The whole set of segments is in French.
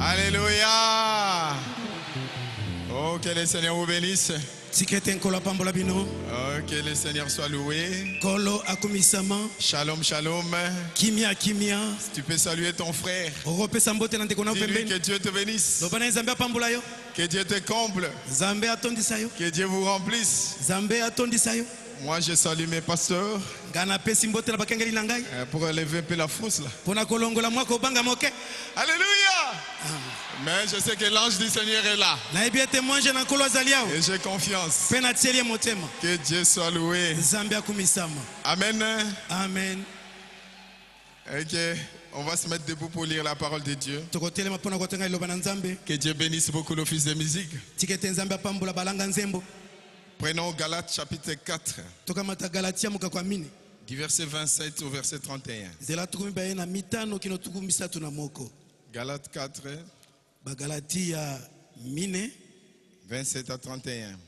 Alléluia. Oh, que le Seigneur vous bénisse. Oh, que le Seigneur soit loué. Shalom, shalom. Si tu peux saluer ton frère, dis-lui que Dieu te bénisse. Que Dieu te comble. Que Dieu vous remplisse. Moi, je salue mes pasteurs pour élever un peu la fosse là. Alléluia. Mais je sais que l'ange du Seigneur est là. Et j'ai confiance. Que Dieu soit loué. Amen. Amen. Ok, on va se mettre debout pour lire la parole de Dieu. Que Dieu bénisse beaucoup l'office de musique. Prenons Galates chapitre 4, du verset 27 au verset 31. Galates 4, 27 à 31.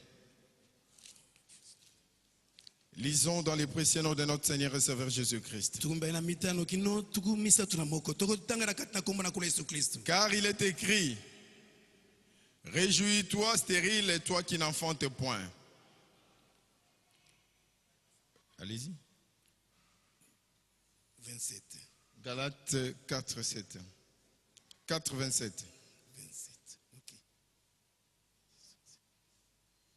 Lisons dans les précieux noms de notre Seigneur et Sauveur Jésus-Christ. Car il est écrit, réjouis-toi stérile et toi qui n'enfantes point. Allez-y. 27. Galates 4, 7. 4, 27. 27. Ok.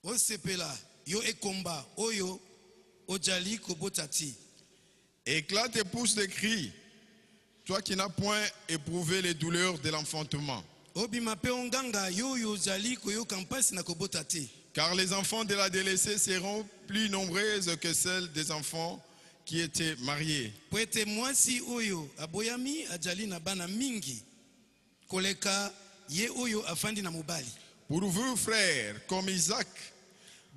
Osepela, yo ekomba, oyo, ojali kobotati. Éclate et pousse des cris, toi qui n'as point éprouvé les douleurs de l'enfantement. Obimape onganga, yo ojali koyo kampasi na kobotati. Car les enfants de la délaissée seront plus nombreuses que celles des enfants qui étaient mariés. Poete mwasi oyo aboyami ajali na bana mingi koleka ye oyo afandi na mobali. Pour vous frères, comme Isaac,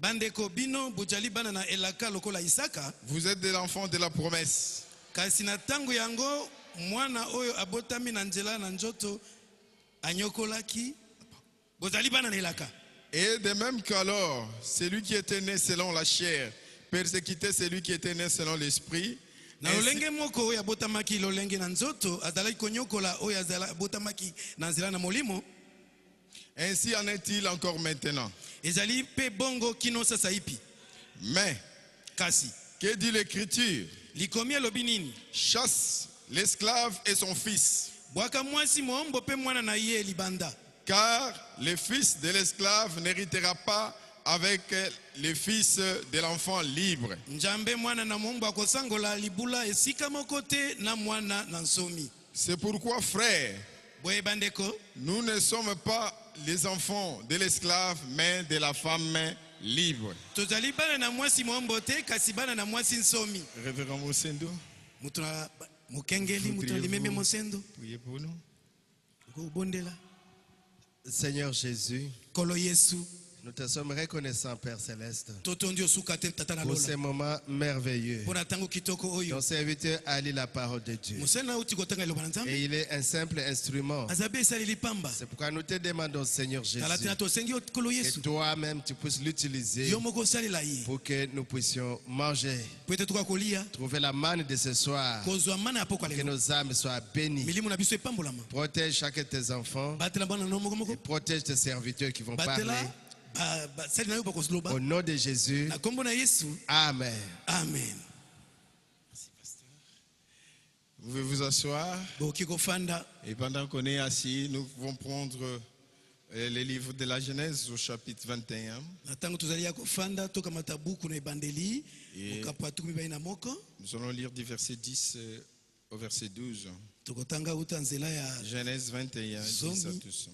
bandeko bino bojali bana na elaka lokola Isaka, vous êtes de l'enfant de la promesse. Kasi na tango yango mwana oyo abotami na nzela na njoto anyokolaki bojali bana na elaka. Et de même qu'alors, celui qui était né selon la chair persécutait celui qui était né selon l'esprit. Na olenge moko oyo abotamaki lolenge na nzoto azalaki konyokola oyo abotamaki na nzela na molimo. Ainsi en est-il encore maintenant. Ezali pe bongo kino sasa ipi. Mais, kasi, que dit l'Écriture? Likomi alobi nini? Chasse l'esclave et son fils. Bwaka mwasi moombo pe mwana na ye libanda. Car le fils de l'esclave n'héritera pas avec les fils de l'enfant libre. C'est pourquoi, frères, nous ne sommes pas les enfants de l'esclave, mais de la femme libre. Révérend Mosendo, priez pour nous. Seigneur Jésus, nous te sommes reconnaissants, Père Céleste, pour ces moments merveilleux. Ton serviteur a lu la parole de Dieu. Et il est un simple instrument. C'est pourquoi nous te demandons, Seigneur Jésus, que toi-même tu puisses l'utiliser pour que nous puissions manger, trouver la manne de ce soir, que nos âmes soient bénies. Protège chacun de tes enfants et protège tes serviteurs qui vont parler. Au nom de Jésus. Amen. Amen. Vous pouvez vous asseoir. Et pendant qu'on est assis, nous pouvons prendre les livres de la Genèse au chapitre 21. Et nous allons lire du verset 10 au verset 12. Genèse 21, 10 à 12.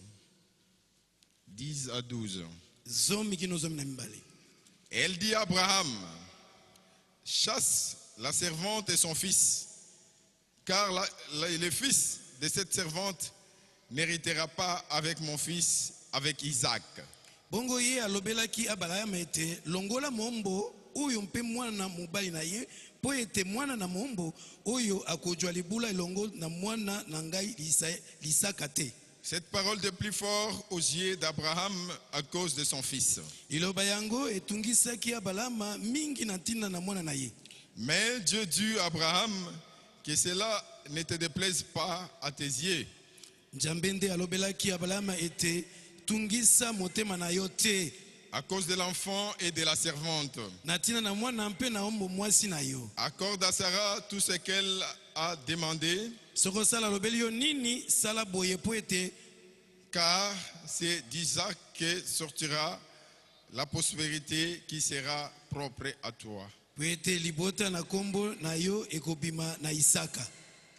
10 à 12. Elle dit à Abraham, chasse la servante et son fils, car le fils de cette servante n'héritera pas avec mon fils, avec Isaac. Bongo ye alobelaki Abraham ete longola mombo oyo mpe mwana mobali na ye po ete mwana na mombo oyo akozwa libula elongo na mwana na ngai Isaka te. Cette parole de plus fort aux yeux d'Abraham à cause de son fils. Mais Dieu dit à Abraham que cela ne te déplaise pas à tes yeux. À cause de l'enfant et de la servante. Accorde à Sarah tout ce qu'elle a demandé. Car c'est d'Isaac que sortira la prospérité qui sera propre à toi.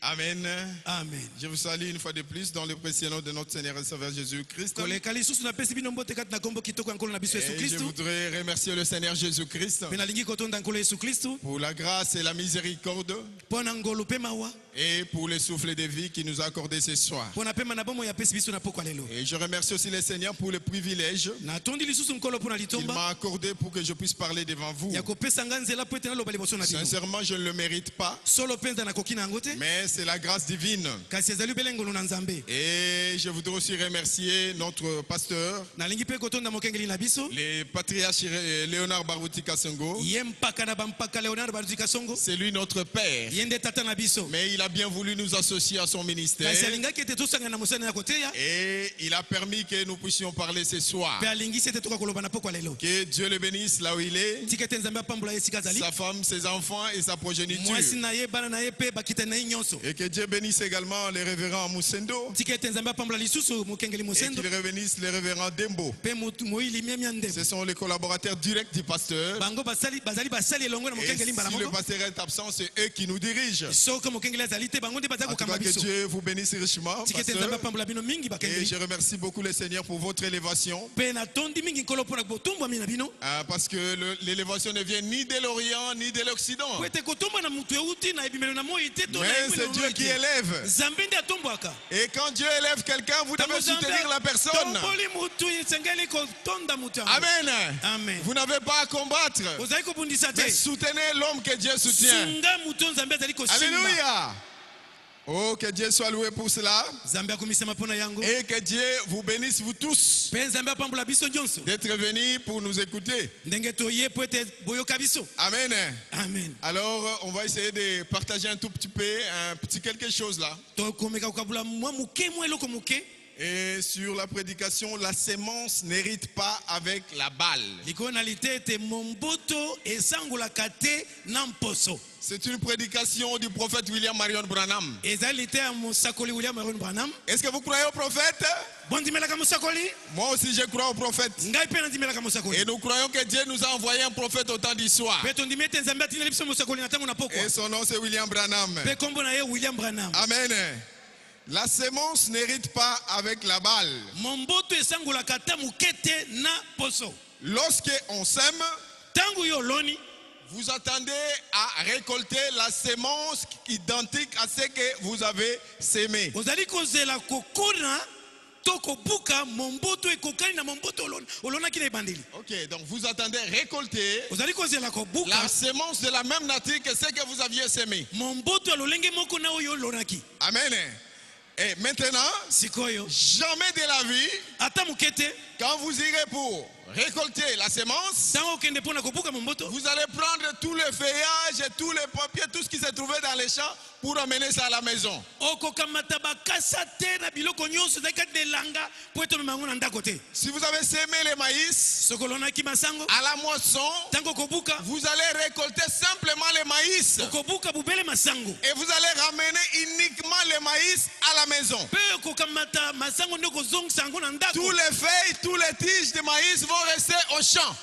Amen. Amen. Je vous salue une fois de plus dans le précieux nom de notre Seigneur et Sauveur Jésus-Christ. Et je voudrais remercier le Seigneur Jésus-Christ pour la grâce et la miséricorde et pour le souffle de vie qu'il nous a accordé ce soir. Et je remercie aussi le Seigneur pour le privilège qu'il m'a accordé pour que je puisse parler devant vous. Sincèrement, je ne le mérite pas, mais c'est la grâce divine. Et je voudrais aussi remercier notre pasteur, le patriarche Léonard Baruti Kasongo. C'est lui notre père. Mais il a bien voulu nous associer à son ministère. Et il a permis que nous puissions parler ce soir. Que Dieu le bénisse là où il est. Sa femme, ses enfants et sa progéniture. Et que Dieu bénisse également les révérends Moussendo. Et qu'il bénisse les révérends Dembo. Ce sont les collaborateurs directs du pasteur. Et si le pasteur est absent, c'est eux qui nous dirigent. En tout cas, que Dieu vous bénisse richement, pasteur. Et je remercie beaucoup le Seigneur pour votre élévation. Parce que l'élévation ne vient ni de l'Orient ni de l'Occident. Mais c'est Dieu qui élève. Et quand Dieu élève quelqu'un, vous devez soutenir la personne. Amen. Amen. Vous n'avez pas à combattre, mais soutenez l'homme que Dieu soutient. Alléluia. Oh, que Dieu soit loué pour cela. Et que Dieu vous bénisse vous tous d'être venus pour nous écouter. Amen. Amen. Alors, on va essayer de partager un tout petit peu, un petit quelque chose là. Et sur la prédication, la sémence n'hérite pas avec la balle. C'est une prédication du prophète William Marion Branham. Est-ce que vous croyez au prophète? Moi aussi je crois au prophète. Et nous croyons que Dieu nous a envoyé un prophète au temps d'histoire. Et son nom c'est William Branham. Amen. La sémence n'hérite pas avec la balle. Lorsque on sème, vous attendez à récolter la sémence identique à ce que vous avez sémé. Ok, donc vous attendez récolter la sémence de la même nature que ce que vous aviez sémé. Amen. Et maintenant, jamais de la vie, quand vous irez pour récolter la sémence, vous allez prendre tout le feuillage et tous les papiers, tout ce qui s'est trouvé dans les champs pour amener ça à la maison. Si vous avez sémé les maïs, à la moisson, vous allez récolter simplement les maïs. Et vous allez ramener uniquement les maïs à la maison. Tous les feuilles, tous les tiges de maïs vont rester au champ.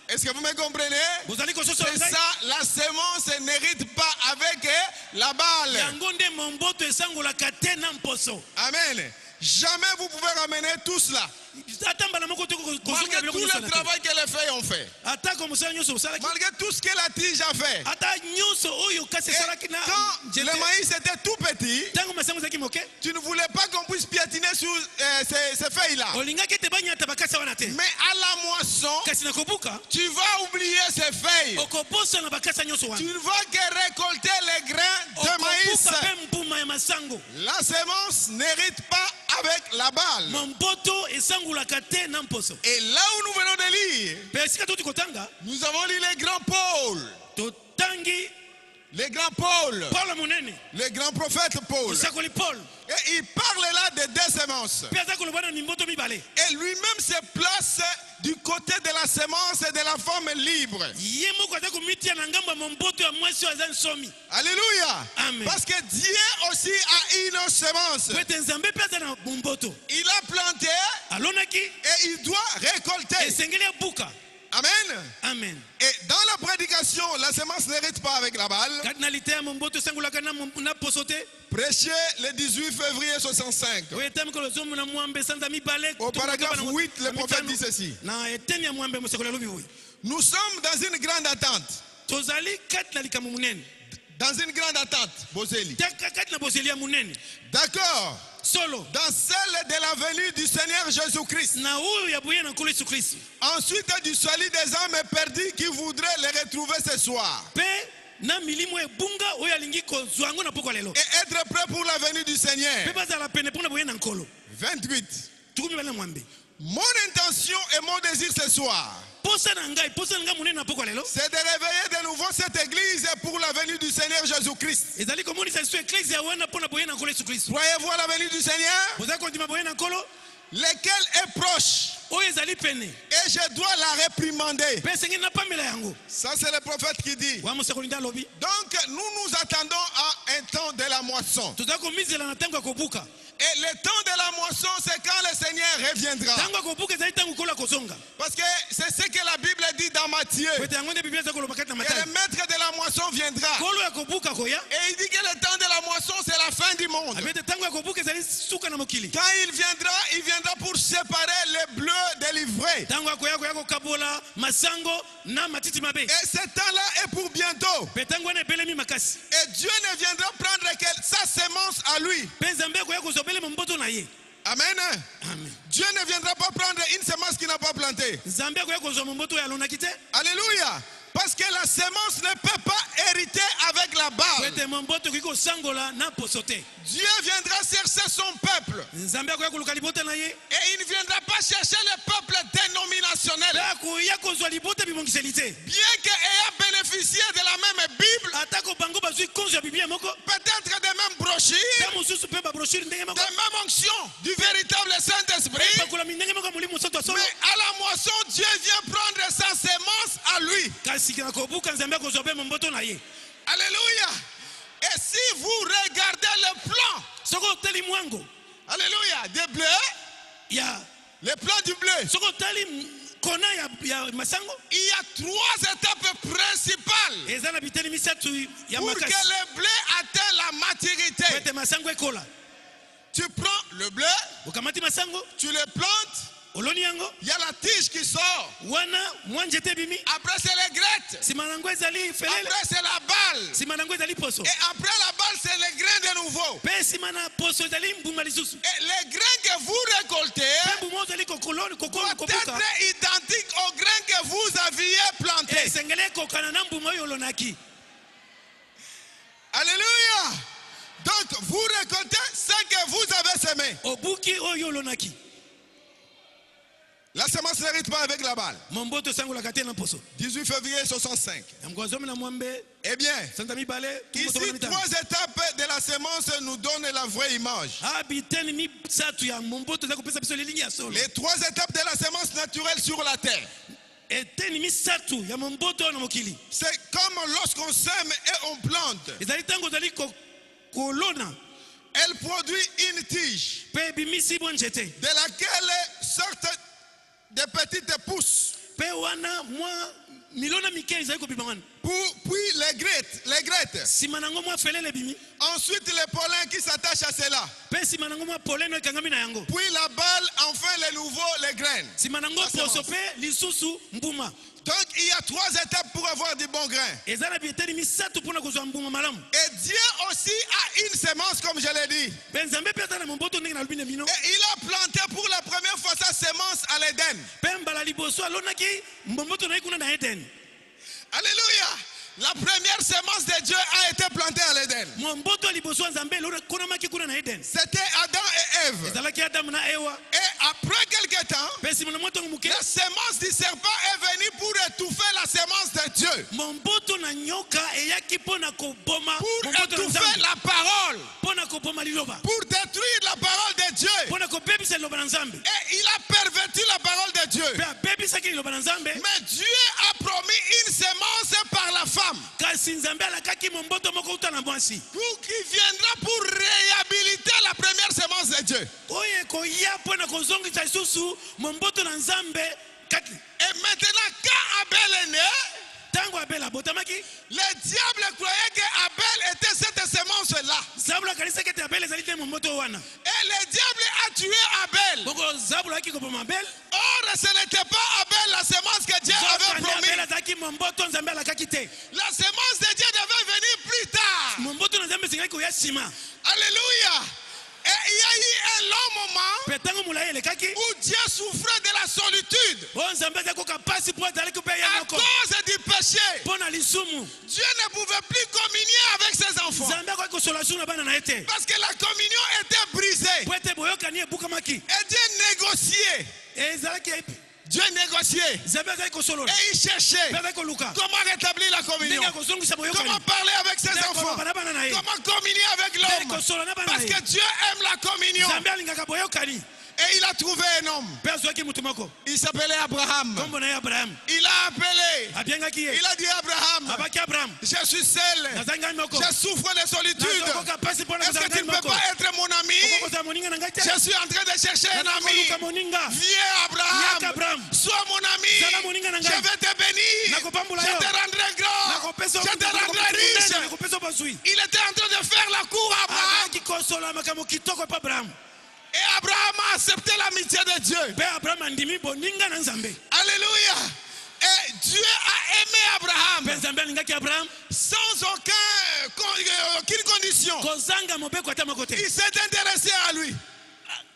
Est-ce que vous me comprenez? C'est ça, la sémence n'hérite pas avec la balle. Amen. Jamais vous pouvez ramener tout cela. Malgré tout le travail que les feuilles ont fait, malgré tout ce que la tige a fait, et quand le maïs était tout petit, tu ne voulais pas qu'on puisse piétiner sur ces feuilles-là. Mais à la moisson, tu vas oublier ces feuilles. Tu ne vas que récolter les grains de maïs. La sémence n'hérite pas avec la balle. Et là où nous venons de lire, nous avons lu les grands Paul. Les grands Paul. Le grand prophète Paul. Et il parle là de deux sémences. Et lui-même se place du côté de la sémence et de la femme libre. Alléluia. Amen. Parce que Dieu aussi a une sémence. Il a planté et il doit récolter. Amen. Amen. Et dans la prédication, la sémence n'hérite pas avec la balle. Prêché le 18 février 65. Au paragraphe 8, le prophète dit ceci. Nous sommes dans une grande attente. Dans une grande attente, Bozeli. D'accord. Dans celle de la venue du Seigneur Jésus-Christ. Ensuite du salut des âmes perdues qui voudraient les retrouver ce soir. Et être prêt pour la venue du Seigneur. 28. Mon intention et mon désir ce soir, c'est de réveiller de nouveau cette église pour la venue du Seigneur Jésus-Christ. Croyez-vous à la venue du Seigneur? Lequel est proche? Et je dois la réprimander. Ça c'est le prophète qui dit. Donc nous nous attendons à un temps de la moisson. Et le temps de la moisson, c'est quand le Seigneur reviendra. Parce que c'est ce que la Bible dit dans Matthieu. Et le maître de la moisson viendra. Et il dit que le temps de la moisson, c'est la fin du monde. Quand il viendra pour séparer les bleus des livrés. Et ce temps-là est pour bientôt. Et Dieu ne viendra prendre que sa sémence à lui. Amen. Amen. Dieu ne viendra pas prendre une semence qu'il n'a pas plantée. Alléluia. Parce que la sémence ne peut pas hériter avec la balle. Dieu viendra chercher son peuple. Et il ne viendra pas chercher le peuple dénominationnel. Bien qu'ayant bénéficié de la même Bible, peut-être de mêmes brochures, des mêmes onctions du véritable Saint-Esprit. Mais à la moisson, Dieu vient prendre sa sémence à lui. Alléluia. Et si vous regardez le plan, alléluia, des bleus, le plan du bleu, il y a 3 étapes principales pour que le blé atteigne la maturité. Tu prends le blé, tu le plantes, il y a la tige qui sort. Après c'est les grettes. Après c'est la balle. Et après la balle c'est les grains de nouveau. Et les grains que vous récoltez doivent être identiques aux grains que vous aviez plantés. Alléluia. Donc vous récoltez ce que vous avez semé. La semence n'hérite pas avec la balle. 18 février 65. Eh bien, ici 3 étapes de la semence nous donnent la vraie image. Les 3 étapes de la semence naturelle sur la terre. C'est comme lorsqu'on sème et on plante. Elle produit une tige de laquelle sortent des petites pousses. Puis les grettes. Ensuite les pollens qui s'attachent à cela. Puis la balle, enfin les nouveaux, les graines. Donc il y a 3 étapes pour avoir du bon grain. Et Dieu aussi a une semence, comme je l'ai dit. Et il a planté pour la première fois sa semence à l'Éden. Alléluia. La première semence de Dieu a été plantée à l'Éden. C'était Adam et Ève. Et après quelque temps, la semence du serpent est venue pour étouffer la semence de Dieu. Pour étouffer la parole. Pour détruire la parole de Dieu. Et il a perverti la parole de Dieu. Mais Dieu a promis une semence par la femme. Qui viendra pour réhabiliter la première semence de Dieu. Et maintenant, quand Abel est né, le diable croyait qu'Abel était cette semence-là. Et le diable a tué Abel. Or, ce n'était pas Abel la semence que Dieu avait promis. La semence de Dieu devait venir plus tard. Alléluia. Et il y a eu un long moment où Dieu souffrait de la solitude à cause du péché. Dieu ne pouvait plus communier avec ses enfants parce que la communion était brisée. Et Dieu négociait. Dieu négociait et il cherchait comment rétablir la communion, comment parler avec ses enfants, comment communier avec l'homme, parce que Dieu aime la communion. Et il a trouvé un homme. Il s'appelait Abraham. Il a appelé. Il a dit Abraham, je suis seul. Je souffre de solitude. Est-ce que tu ne peux pas être mon ami? Je suis en train de chercher un ami. Viens Abraham. Sois mon ami. Je vais te bénir. Je te rendrai grand. Je te rendrai riche. Il était en train de faire la cour à Abraham. Et Abraham a accepté l'amitié de Dieu. Alléluia. Et Dieu a aimé Abraham sans aucune condition. Il s'est intéressé à lui.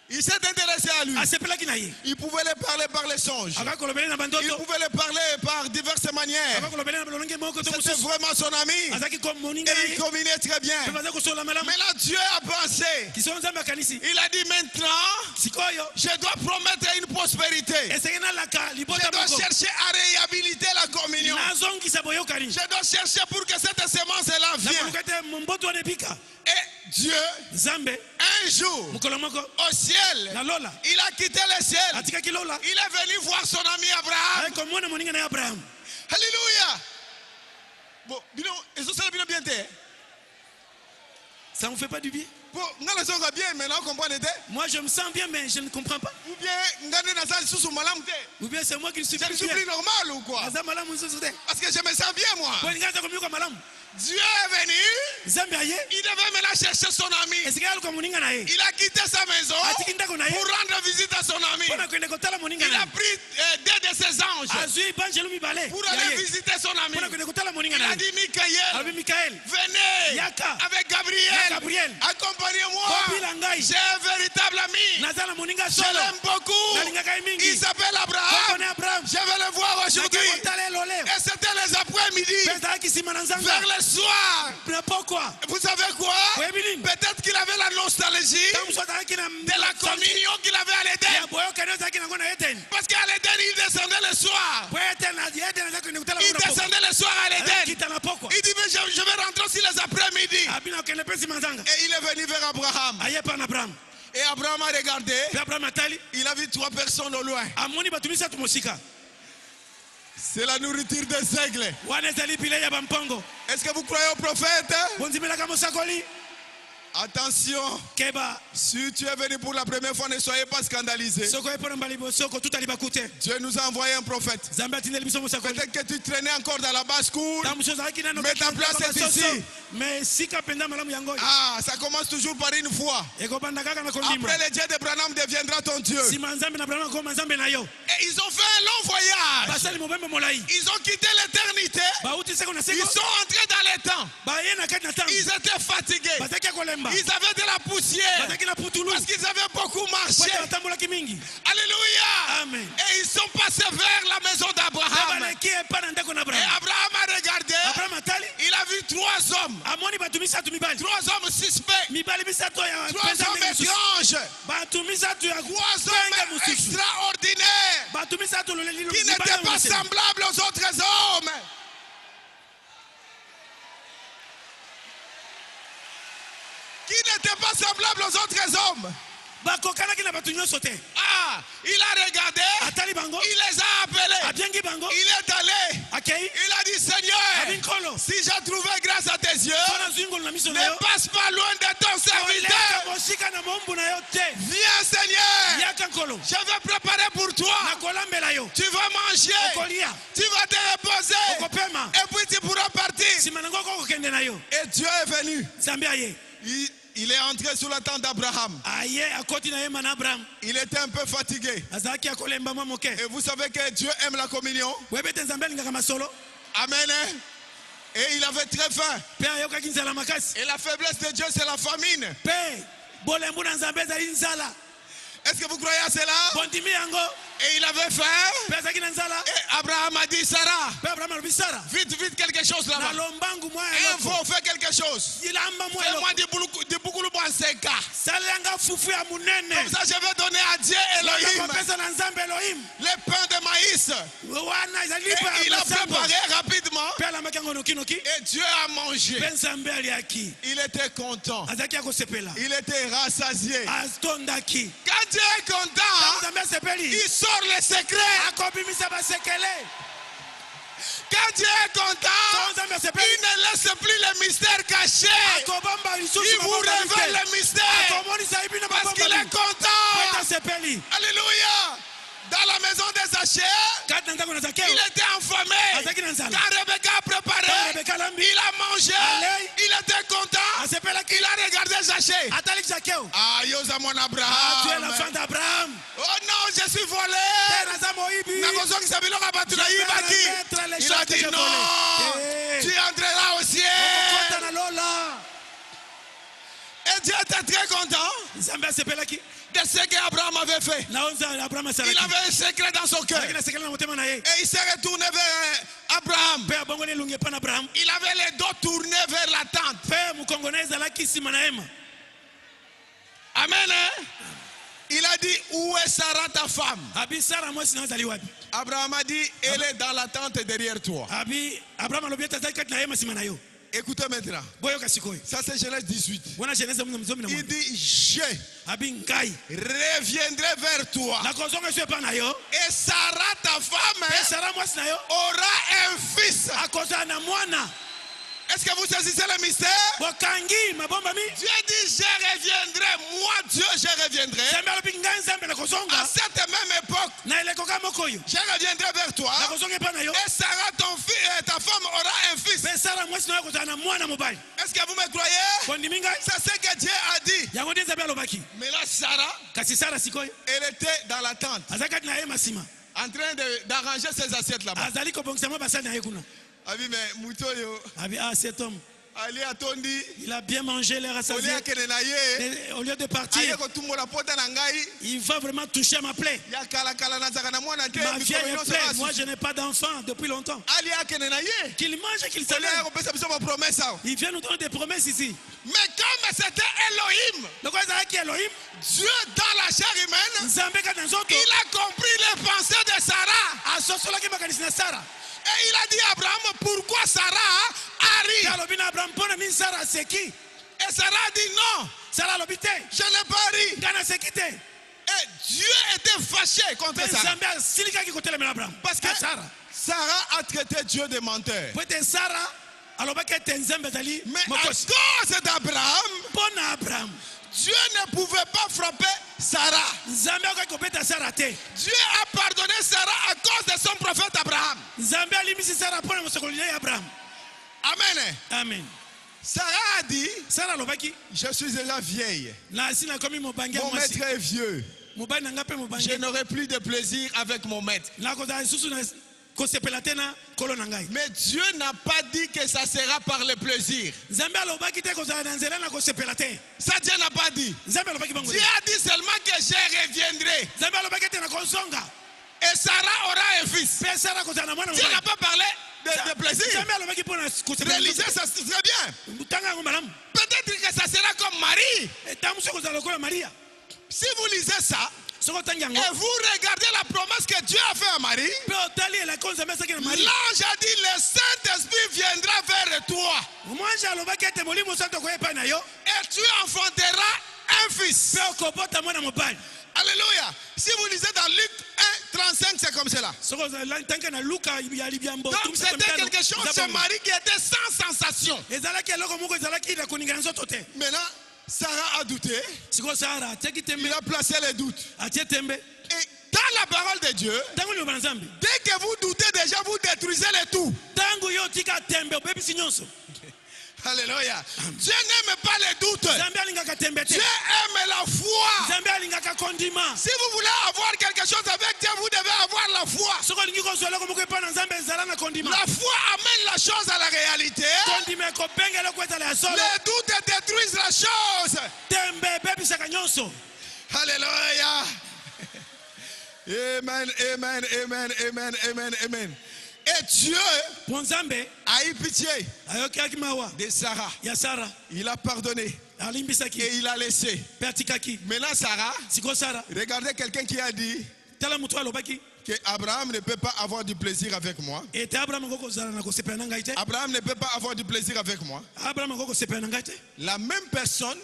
Il s'est intéressé à lui. Il pouvait le parler par les songes. Il pouvait le parler par diverses manières. C'était vraiment son ami. Et il communiait très bien. Mais là, Dieu a pensé. Il a dit maintenant, je dois promettre une prospérité. Je dois chercher à réhabiliter la communion. Je dois chercher pour que cette semence-là vienne. Et Dieu, un jour, au ciel, il a quitté le ciel. Il est venu voir son ami Abraham. Alléluia. Bon, bien. Ça ne vous fait pas du bien? Moi je me sens bien mais je ne comprends pas. Ou bien c'est moi qui suis bien. C'est plus normal ou quoi? Parce que je me sens bien moi. Dieu est venu. Il devait maintenant chercher son ami. Il a quitté sa maison pour rendre visite à son ami. Il a pris deux de ses anges pour aller visiter son ami. Il a dit Michael, venez avec Gabriel. Accompagnez-moi. J'ai un véritable ami. Je l'aime beaucoup. Il s'appelle Abraham. Je vais le voir aujourd'hui. Et c'était les après-midi. Vers le soir. Vous savez quoi? Peut-être qu'il avait la nostalgie de la communion qu'il avait à l'Éden. Parce qu'à l'Éden, il descendait le soir. Il descendait le soir à l'Éden. Il dit, mais je vais rentrer aussi les après-midi. Et il est venu vers Abraham. Et Abraham a regardé. Il a vu 3 personnes au loin. C'est la nourriture des aigles. Est-ce que vous croyez au prophète? Attention, si tu es venu pour la première fois, ne soyez pas scandalisé. Dieu nous a envoyé un prophète. Peut-être que tu traînais encore dans la basse-cour, mais ta place est ici. Ah, ça commence toujours par une foi. Après, le Dieu de Branham deviendra ton Dieu. Et ils ont fait un long voyage. Ils ont quitté l'éternité. Ils sont entrés dans les temps. Ils étaient fatigués. Ils avaient de la poussière parce qu'ils avaient beaucoup marché. Alléluia. Amen. Et ils sont passés vers la maison d'Abraham. Et Abraham a regardé. Il a vu 3 hommes. 3 hommes suspects. 3 hommes étranges. 3 hommes extraordinaires qui n'étaient pas semblables aux autres hommes. Qui n'étaient pas semblables aux autres hommes. Ah, il a regardé, il les a appelés, il est allé, il a dit Seigneur, si j'ai trouvé grâce à tes yeux, ne passe pas loin de ton serviteur. Viens Seigneur, je vais préparer pour toi, tu vas manger, tu vas te reposer, et puis tu pourras partir. Et Dieu est venu. Il est entré sous la tente d'Abraham. Il était un peu fatigué. Et vous savez que Dieu aime la communion. Amen. Et il avait très faim. Et la faiblesse de Dieu, c'est la famine. Est-ce que vous croyez à cela? Et il avait faim. Et Abraham a dit Sarah, vite quelque chose là-bas. Il faut faire quelque chose. Fais-moi du boulgoulou en seka. Comme ça je vais donner à Dieu Elohim les pains de maïs. Et il a préparé rapidement. Et Dieu a mangé. Il était content. Il était rassasié. Quand Dieu est content, il sort les secrets. Quand Dieu est content, il ne laisse plus les mystères cachés. Il vous révèle les mystères parce qu'il est content. Alléluia. Dans la maison de Zachée, il était affamé. Quand Rebecca a préparé, il a mangé, il était content. Il a regardé Zachée. Ah, Yosa mon Abraham. Tu es l'enfant d'Abraham. Oh non, je suis volé. Il a dit non, tu entreras au ciel. Et Dieu était très content de ce qu'Abraham avait fait. Il avait un secret dans son cœur. Et il s'est retourné vers Abraham. Il avait les dos tournés vers la tente. Amen. Il a dit, où est Sarah ta femme? Abraham a dit, elle est dans la tente derrière toi. Écoutez maintenant. Ça c'est Genèse 18. Il dit je reviendrai vers toi. Et Sarah ta femme aura un fils. Est-ce que vous saisissez le mystère? Dieu dit je reviendrai. Moi Dieu je reviendrai. À cette même époque je reviendrai vers toi. Et Sarah ta femme aura un fils. Est-ce que vous me croyez? C'est ce que Dieu a dit. Mais là Sarah, elle était dans la tente en train d'arranger ses assiettes là-bas. Mais Moutoyo, cet homme, il a bien mangé les rassasiés. Au lieu de partir, il va vraiment toucher ma plaie. Ma vieille plaie. Moi je n'ai pas d'enfant depuis longtemps. Qu'il mange, qu'il s'élève. Il vient nous donner des promesses ici. Mais comme c'était Elohim, Dieu dans la chair humaine, il a compris les pensées de Sarah. Et il a dit à Abraham, pourquoi Sarah a ri? Et Sarah a dit non, je n'ai pas ri. Et Dieu était fâché contre Sarah. Parce que Sarah a traité Dieu de menteur. Mais à cause d'Abraham, Dieu ne pouvait pas frapper Sarah. Dieu a pardonné Sarah à cause de son prophète Abraham. Amen. Sarah a dit, je suis déjà vieille. Mon maître est vieux. Je n'aurai plus de plaisir avec mon maître. Mais Dieu n'a pas dit que ça sera par le plaisir. Ça Dieu n'a pas dit. Dieu a dit seulement que je reviendrai. Et Sarah aura un fils. Dieu n'a pas parlé de plaisir. Réaliser ça serait bien. Peut-être que ça sera comme Marie. Si vous lisez ça, et vous regardez la promesse que Dieu a fait à Marie, l'ange a dit le Saint-Esprit viendra vers toi et tu enfanteras un fils. Alléluia. Si vous lisez dans Luc 1, 35, c'est comme cela. Donc c'était quelque chose chez Marie qui était sans sensation. Maintenant, Sarah a douté. Il a placé les doutes. Et dans la parole de Dieu, dès que vous doutez déjà, vous détruisez le tout. Alléluia. Dieu n'aime pas les doutes. Dieu aime la foi. Si vous voulez avoir quelque chose avec Dieu, vous devez avoir la foi. La foi amène la chose à la réalité. Les doutes détruisent la chose. Alléluia. Amen, amen, amen, amen, amen, amen. Et Dieu a eu pitié de Sarah. Il a pardonné. Et il a laissé. Maintenant Sarah, regardez quelqu'un qui a dit que Abraham ne peut pas avoir du plaisir avec moi. Abraham ne peut pas avoir du plaisir avec moi. La même personne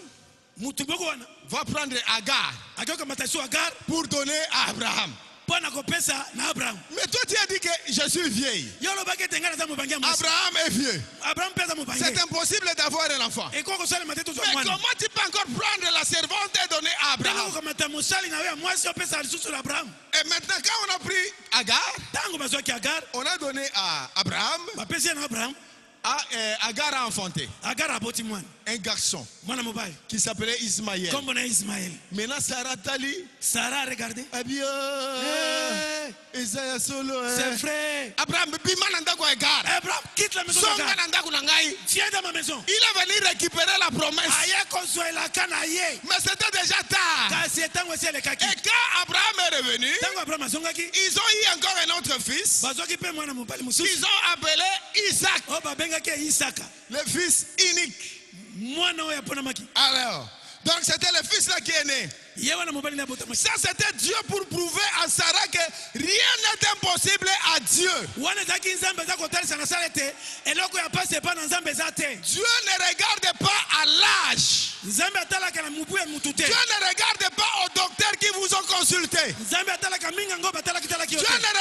va prendre Agar pour donner à Abraham. Mais toi tu as dit que je suis vieille. Abraham est vieux. C'est impossible d'avoir un enfant. Mais comment tu peux encore prendre la servante et donner à Abraham? Et maintenant quand on a pris Agar, on a donné à Abraham. Agar a enfanté un garçon qui s'appelait Ismaël. Maintenant Sarah regardez. C'est vrai. Abraham quitte la maison. Viens dans ma maison. Il est venu récupérer la promesse. Mais c'était déjà tard. Et quand Abraham est revenu, ils ont eu encore un autre fils. Ils ont appelé Isaac. Le fils unique. Alors, donc c'était le fils là qui est né. Ça c'était Dieu pour prouver à Sarah que rien n'est impossible à Dieu. Dieu ne regarde pas à l'âge. Dieu ne regarde pas aux docteurs qui vous ont consulté. Dieu ne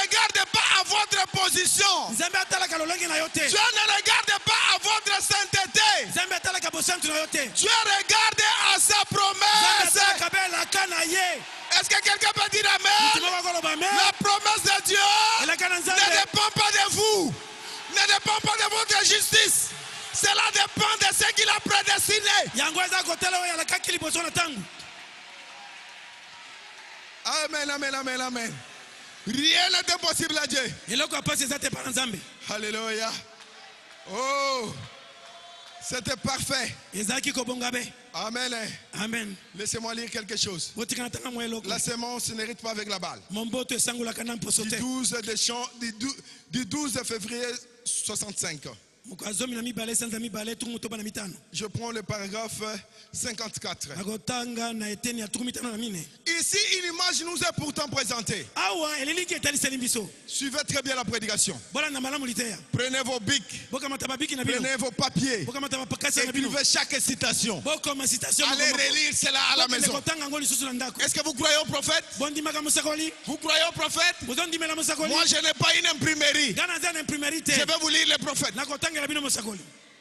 regarde pas à votre position. Dieu ne regarde pas à votre sainteté. Dieu regarde à sa promesse. Est-ce que quelqu'un peut dire amen? La promesse de Dieu ne dépend pas de vous, ne dépend pas de votre justice. Cela dépend de ce qu'il a prédestiné. Amen, amen, amen, amen. Rien n'est impossible à Dieu. Alléluia. Oh, c'était parfait. Amen. Amen. Laissez-moi lire quelque chose. La semence n'hérite pas avec la balle. Du 12 février 65. Je prends le paragraphe 54. Ici, une image nous est pourtant présentée. Suivez très bien la prédication. Prenez vos bics, prenez vos papiers, écrivez chaque citation. Allez relire cela à la maison. Est-ce que vous croyez au prophète? Vous croyez au prophète? Moi, je n'ai pas une imprimerie. Je vais vous lire les prophètes.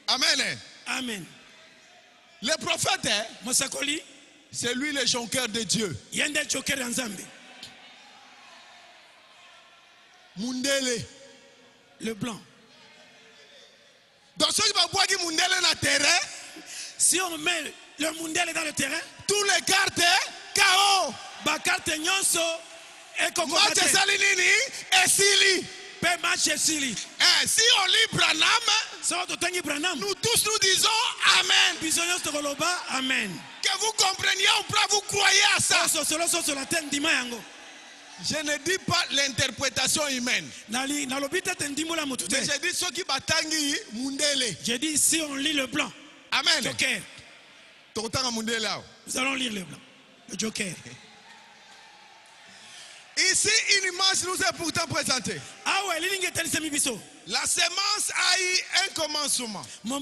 Amen. Amen. Le prophète, c'est lui le jonqueur de Dieu. Mundele. Le blanc. Donc, si on met le mundele dans le terrain, tous les cartes, KO. Si on lit Branham, nous tous nous disons Amen. Que vous compreniez ou pas, vous croyez à ça. Je ne dis pas l'interprétation humaine. Mais j'ai dit ce qui batangi mundele. J'ai dit si on lit le blanc. Amen. Joker. Nous allons lire le blanc. Le Joker. Ici, une image nous est pourtant présentée. La semence a eu un commencement. La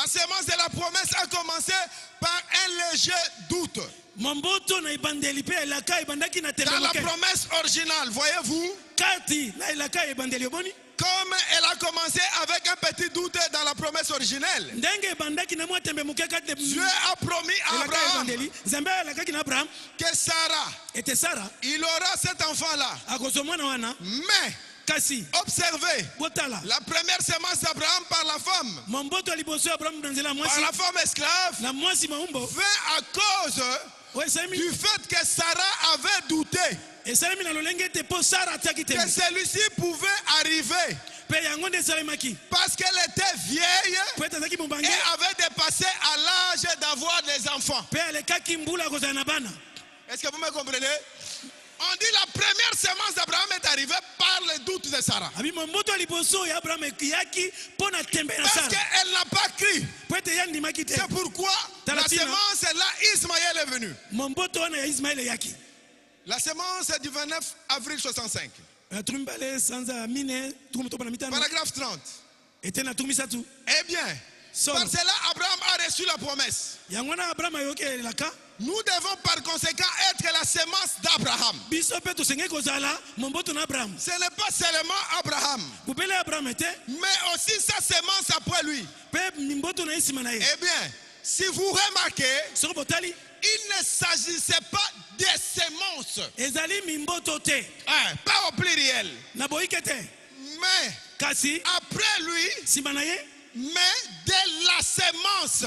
semence de la promesse a commencé par un léger doute. Dans la promesse originale, voyez-vous, comme elle a commencé avec un petit doute dans la promesse originelle, Dieu a promis à Abraham que Sarah, il aura cet enfant-là. Mais observez la première semence d'Abraham par la femme, par la femme esclave, vint à cause du fait que Sarah avait douté que celui-ci pouvait arriver parce qu'elle était vieille et avait dépassé à l'âge d'avoir des enfants. Est-ce que vous me comprenez? On dit la première semence d'Abraham est arrivée par le doute de Sarah. Parce qu'elle n'a pas cru. C'est pourquoi la semence là, Ismaël est venu. La semence est du 29 avril 65. Paragraphe 30. Eh bien, par cela, Abraham a reçu la promesse. Nous devons par conséquent être la semence d'Abraham. Ce n'est pas seulement Abraham, mais aussi sa semence après lui. Eh bien, si vous remarquez, il ne s'agissait pas des semences. Pas au pluriel. Mais après lui, mais de la semence.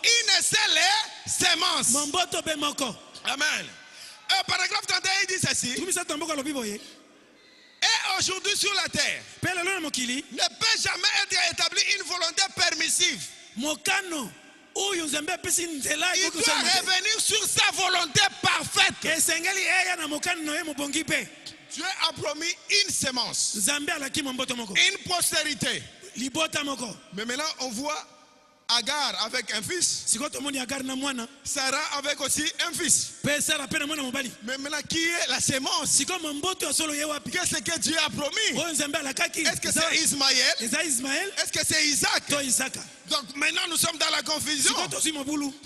Il ne sait les semences. Amen. Paragraphe 31, il dit ceci. Et aujourd'hui sur la terre, ne peut jamais être établie une volonté permissive. Il doit revenir sur sa volonté parfaite. Dieu a promis une semence, une postérité. Mais maintenant on voit Agar avec un fils. Sarah avec aussi un fils. Mais maintenant, qui est la sémence? Qu'est-ce que Dieu a promis? Est-ce que c'est Ismaël? Est-ce que c'est Isaac? Donc maintenant nous sommes dans la confusion.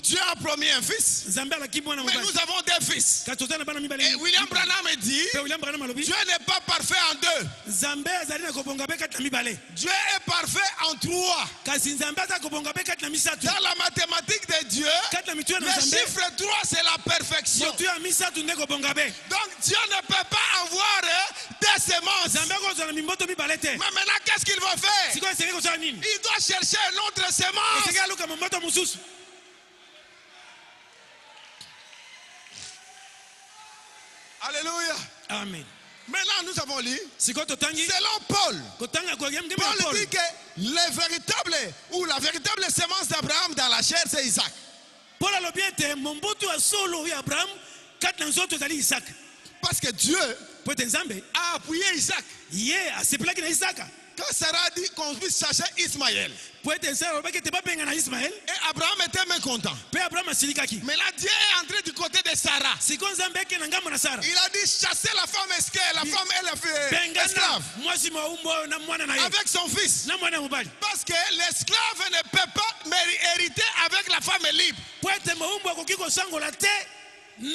Dieu a promis un fils, mais nous avons des fils. Et William Branham dit, Dieu n'est pas parfait en deux. Dieu est parfait en trois. Dans la mathématique de Dieu, le chiffre 3 c'est la perfection. Donc Dieu ne peut pas avoir des semences. Mais maintenant qu'est-ce qu'il va faire? Il doit chercher un autre semence. Alléluia. Amen. Maintenant nous avons lu, selon Paul, Paul dit que la véritable semence d'Abraham dans la chair c'est Isaac. Parce que Dieu a appuyé Isaac. Quand Sarah dit qu'on puisse chercher Ismaël, et Abraham était mécontent. Mais là, Dieu est entré du côté de Sarah. Il a dit chasser la femme esclave. La femme est esclave. Avec son fils. Parce que l'esclave ne peut pas hériter avec la femme libre. La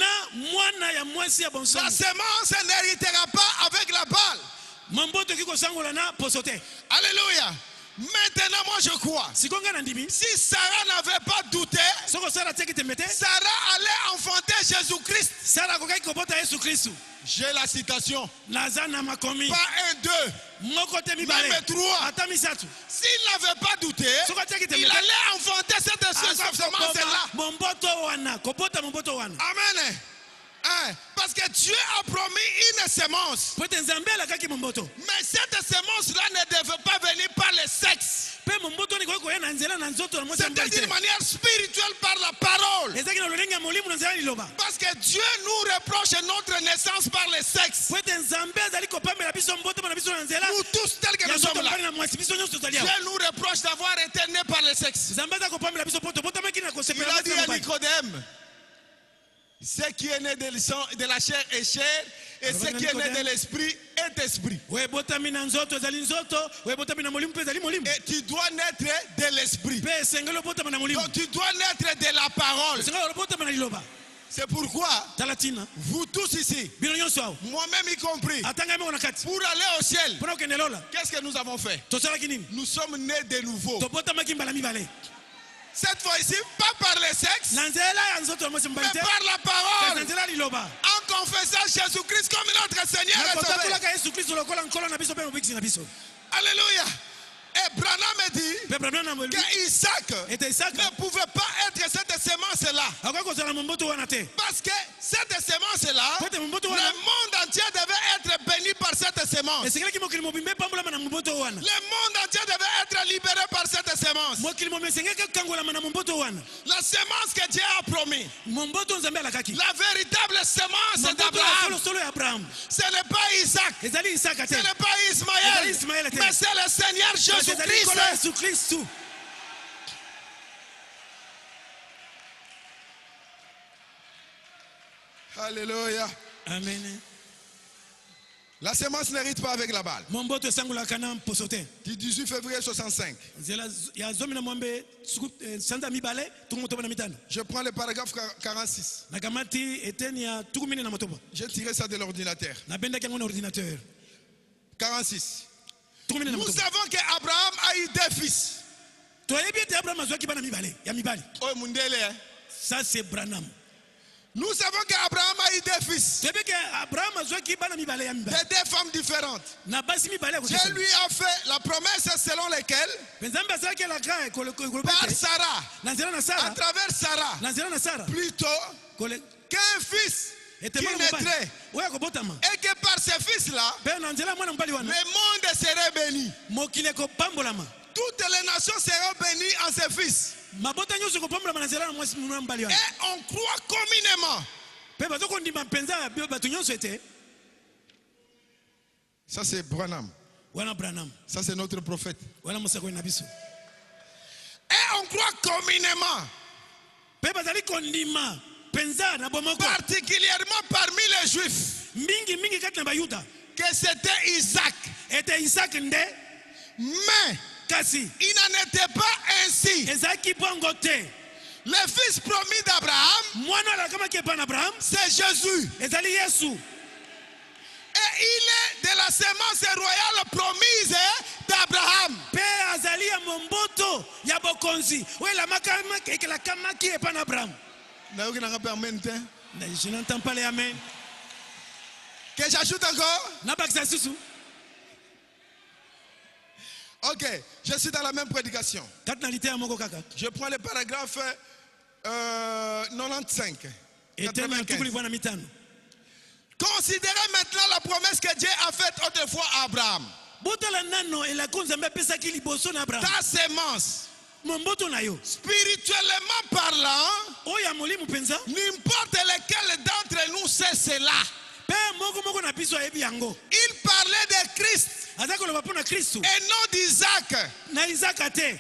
semence n'héritera pas avec la balle. Alléluia. Maintenant, moi je crois. Si Sarah n'avait pas douté, Sarah allait enfanter Jésus-Christ. J'ai la citation. Pas un, deux, même trois. S'il n'avait pas douté, il allait enfanter cette semence-là. Amen. Parce que Dieu a promis une sémence. Mais cette sémence-là ne devait pas venir par le sexe. C'était d'une manière spirituelle par la parole. Parce que Dieu nous reproche notre naissance par le sexe. Nous tous tels que nous sommes là. Dieu nous reproche d'avoir été nés par le sexe. Il a dit à Nicodème, ce qui est né de la chair est chair, et ce qui est né de l'esprit est esprit. Et tu dois naître de l'esprit. Donc tu dois naître de la parole. C'est pourquoi vous tous ici, moi-même y compris, pour aller au ciel, qu'est-ce que nous avons fait? Nous sommes nés de nouveau. Cette fois-ci, pas par le sexe, mais par la parole. En confessant Jésus-Christ comme notre Seigneur et Sauveur. Alléluia. Et Branham dit que Isaac ne pouvait pas être cette semence-là. Parce que cette semence-là, le monde entier devait être béni par cette semence. Le monde entier devait être libéré par cette semence. La semence que Dieu a promis. La véritable semence d'Abraham. Ce n'est pas Isaac. Ce n'est pas Ismaël. Mais c'est le Seigneur Jésus-Christ. Alléluia. Amen. La semence n'hérite pas avec la balle. Du 18 février 65. Je prends le paragraphe 46. J'ai tiré ça de l'ordinateur. 46. Nous savons qu'Abraham a eu deux fils. Ça c'est Branham. Nous savons qu'Abraham a eu deux fils. De deux femmes différentes. Dieu lui a fait la promesse selon laquelle par Sarah, à travers Sarah, plutôt qu'un fils qui naîtrait et que par ce fils-là, le monde serait béni. Toutes les nations seront bénies en ce fils. Et on croit communément. Ça c'est Branham. Ça c'est notre prophète. Et on croit communément, particulièrement parmi les Juifs, que c'était Isaac. Mais il n'en était pas ainsi. Le fils promis d'Abraham, c'est Jésus. Et il est de la sémence royale promise d'Abraham. Je n'entends pas les amen. Que j'ajoute encore? Ok, je suis dans la même prédication. Je prends le paragraphe 95. 95. Considérez maintenant la promesse que Dieu a faite autrefois à Abraham. Ta sémence, spirituellement parlant, n'importe lequel d'entre nous sait cela. Il parlait de Christ et non d'Isaac.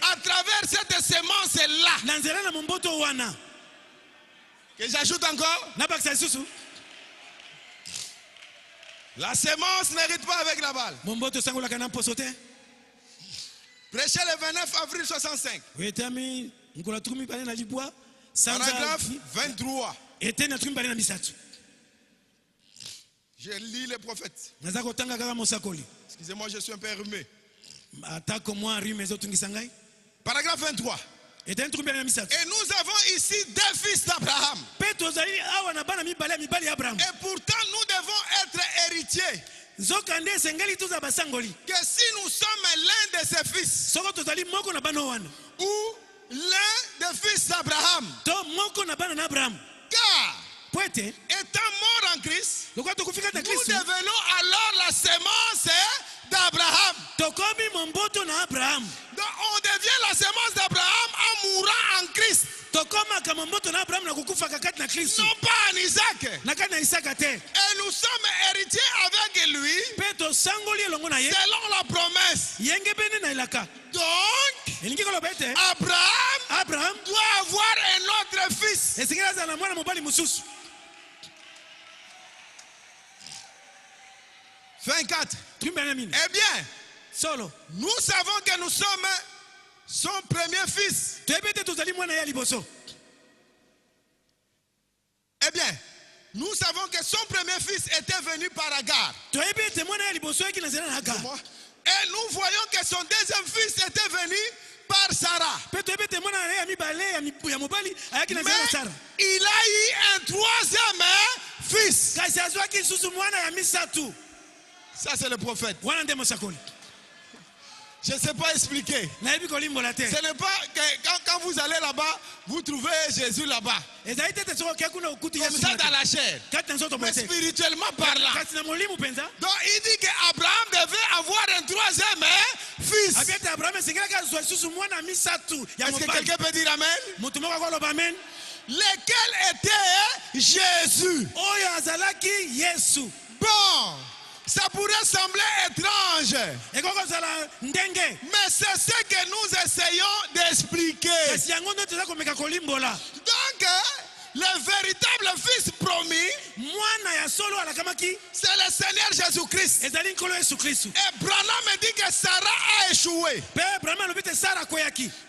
À travers cette sémence-là. Que j'ajoute encore? La sémence n'hérite pas avec la balle. Prêché le 29 avril 65. Paragraphe 23. Je lis les prophètes. Excusez-moi, je suis un peu rhumé. Paragraphe 23. Et nous avons ici deux fils d'Abraham. Et pourtant nous devons être héritiers. Que si nous sommes l'un de ses fils ou l'un des fils d'Abraham, car étant mort en Christ, nous devenons alors la sémence d'Abraham. Donc on devient la sémence d'Abraham en mourant en Christ. Non pas en Isaac. Et nous sommes héritiers avec lui selon la promesse. Donc Abraham doit avoir un autre fils. 24. Eh bien, nous savons que nous sommes son premier fils. Eh bien, nous savons que son premier fils était venu par Agar. Et nous voyons que son deuxième fils était venu par Sarah. Mais il a eu un troisième fils. Ça c'est le prophète. Je ne sais pas expliquer. Ce n'est pas que quand vous allez là-bas, vous trouvez Jésus là-bas. Comme ça dans la chair. Mais spirituellement parlant. Donc il dit qu'Abraham devait avoir un troisième fils. Est-ce que quelqu'un peut dire amen? Lequel était Jésus? Bon. Ça pourrait sembler étrange. Mais c'est ce que nous essayons d'expliquer. Donc, le véritable fils promis, c'est le Seigneur Jésus-Christ. Et Branham me dit que Sarah a échoué.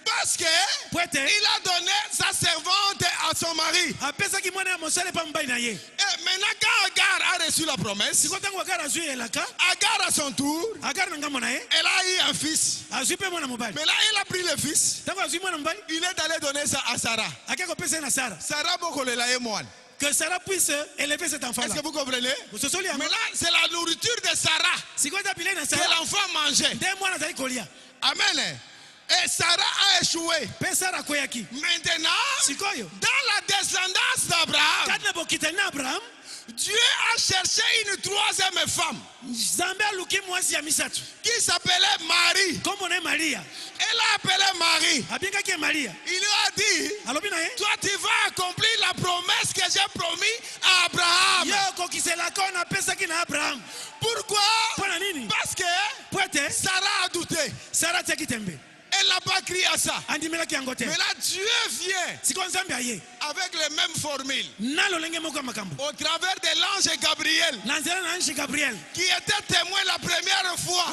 Parce qu'il a donné sa servante à son mari. Et maintenant, quand Agar a reçu la promesse, Agar à son tour, elle a eu un fils. Mais là, il a pris le fils. Il est allé donner ça à Sarah. Sarah que Sarah puisse élever cet enfant. Est-ce que vous comprenez? Mais là, c'est la nourriture de Sarah que l'enfant mangeait. Amen. Et Sarah a échoué. Maintenant, dans la descendance d'Abraham, Dieu a cherché une troisième femme qui s'appelait Marie. Elle a appelé Marie. Il lui a dit, toi tu vas accomplir la promesse que j'ai promis à Abraham. Pourquoi? Parce que Sarah a douté. Et elle n'a pas crié à ça. Mais là, Dieu vient avec les mêmes formules au travers de l'ange Gabriel qui était témoin la première fois.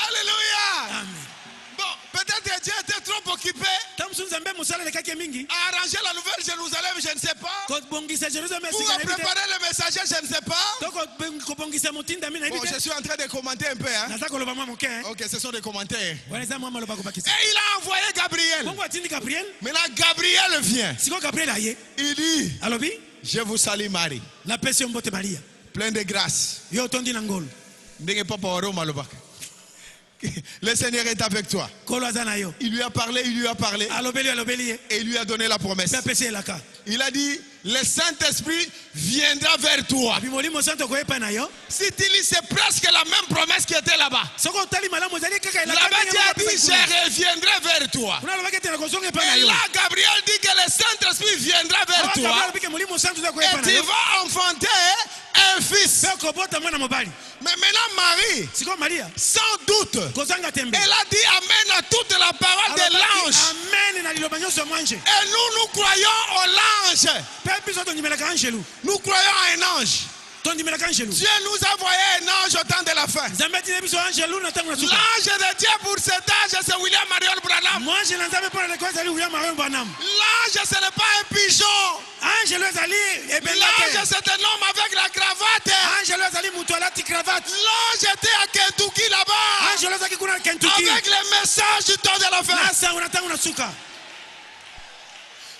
Alléluia. Amen. Bon, peut-être Dieu était trop occupé à arranger la nouvelle Jérusalem, je ne sais pas. Ou à préparer le messager, je ne sais pas. Bon, je suis en train de commenter un peu. Hein? Ok, ce sont des commentaires. Et il a envoyé Gabriel. Maintenant, Gabriel vient. Il dit, je vous salue Marie, plein de grâce. Le Seigneur est avec toi. Il lui a parlé. Et il lui a donné la promesse. Il a dit, le Saint-Esprit viendra vers toi. Si tu lis, c'est presque la même promesse qui était là-bas. Là-bas, tu as dit, je reviendrai vers toi. Et là, Gabriel dit que le Saint-Esprit viendra vers toi. Et tu vas enfanter un fils. Mais maintenant, Marie, sans doute, elle a dit amen à toute la parole de l'ange. Et nous croyons au l'ange. Nous croyons à un ange. Dieu nous a envoyé un ange au temps de la fin. L'ange de Dieu pour cet âge, c'est William Marion Branham. L'ange, ce n'est pas un pigeon. L'ange, c'est un homme avec la cravate. L'ange était à Kentucky là-bas. Avec le message du temps de la fin.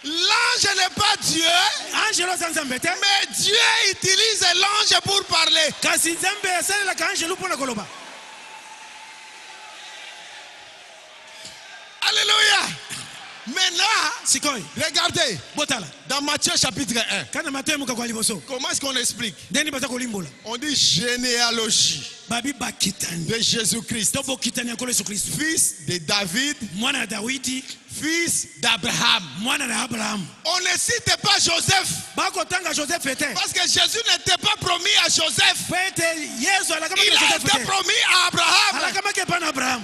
L'ange n'est pas Dieu, mais Dieu utilise l'ange pour parler. Alléluia. Maintenant, regardez, dans Matthieu chapitre 1, comment est-ce qu'on explique? On dit généalogie de Jésus-Christ, fils de David, fils d'Abraham. On ne cite pas Joseph, parce que Jésus n'était pas promis à Joseph, il a été promis à Abraham.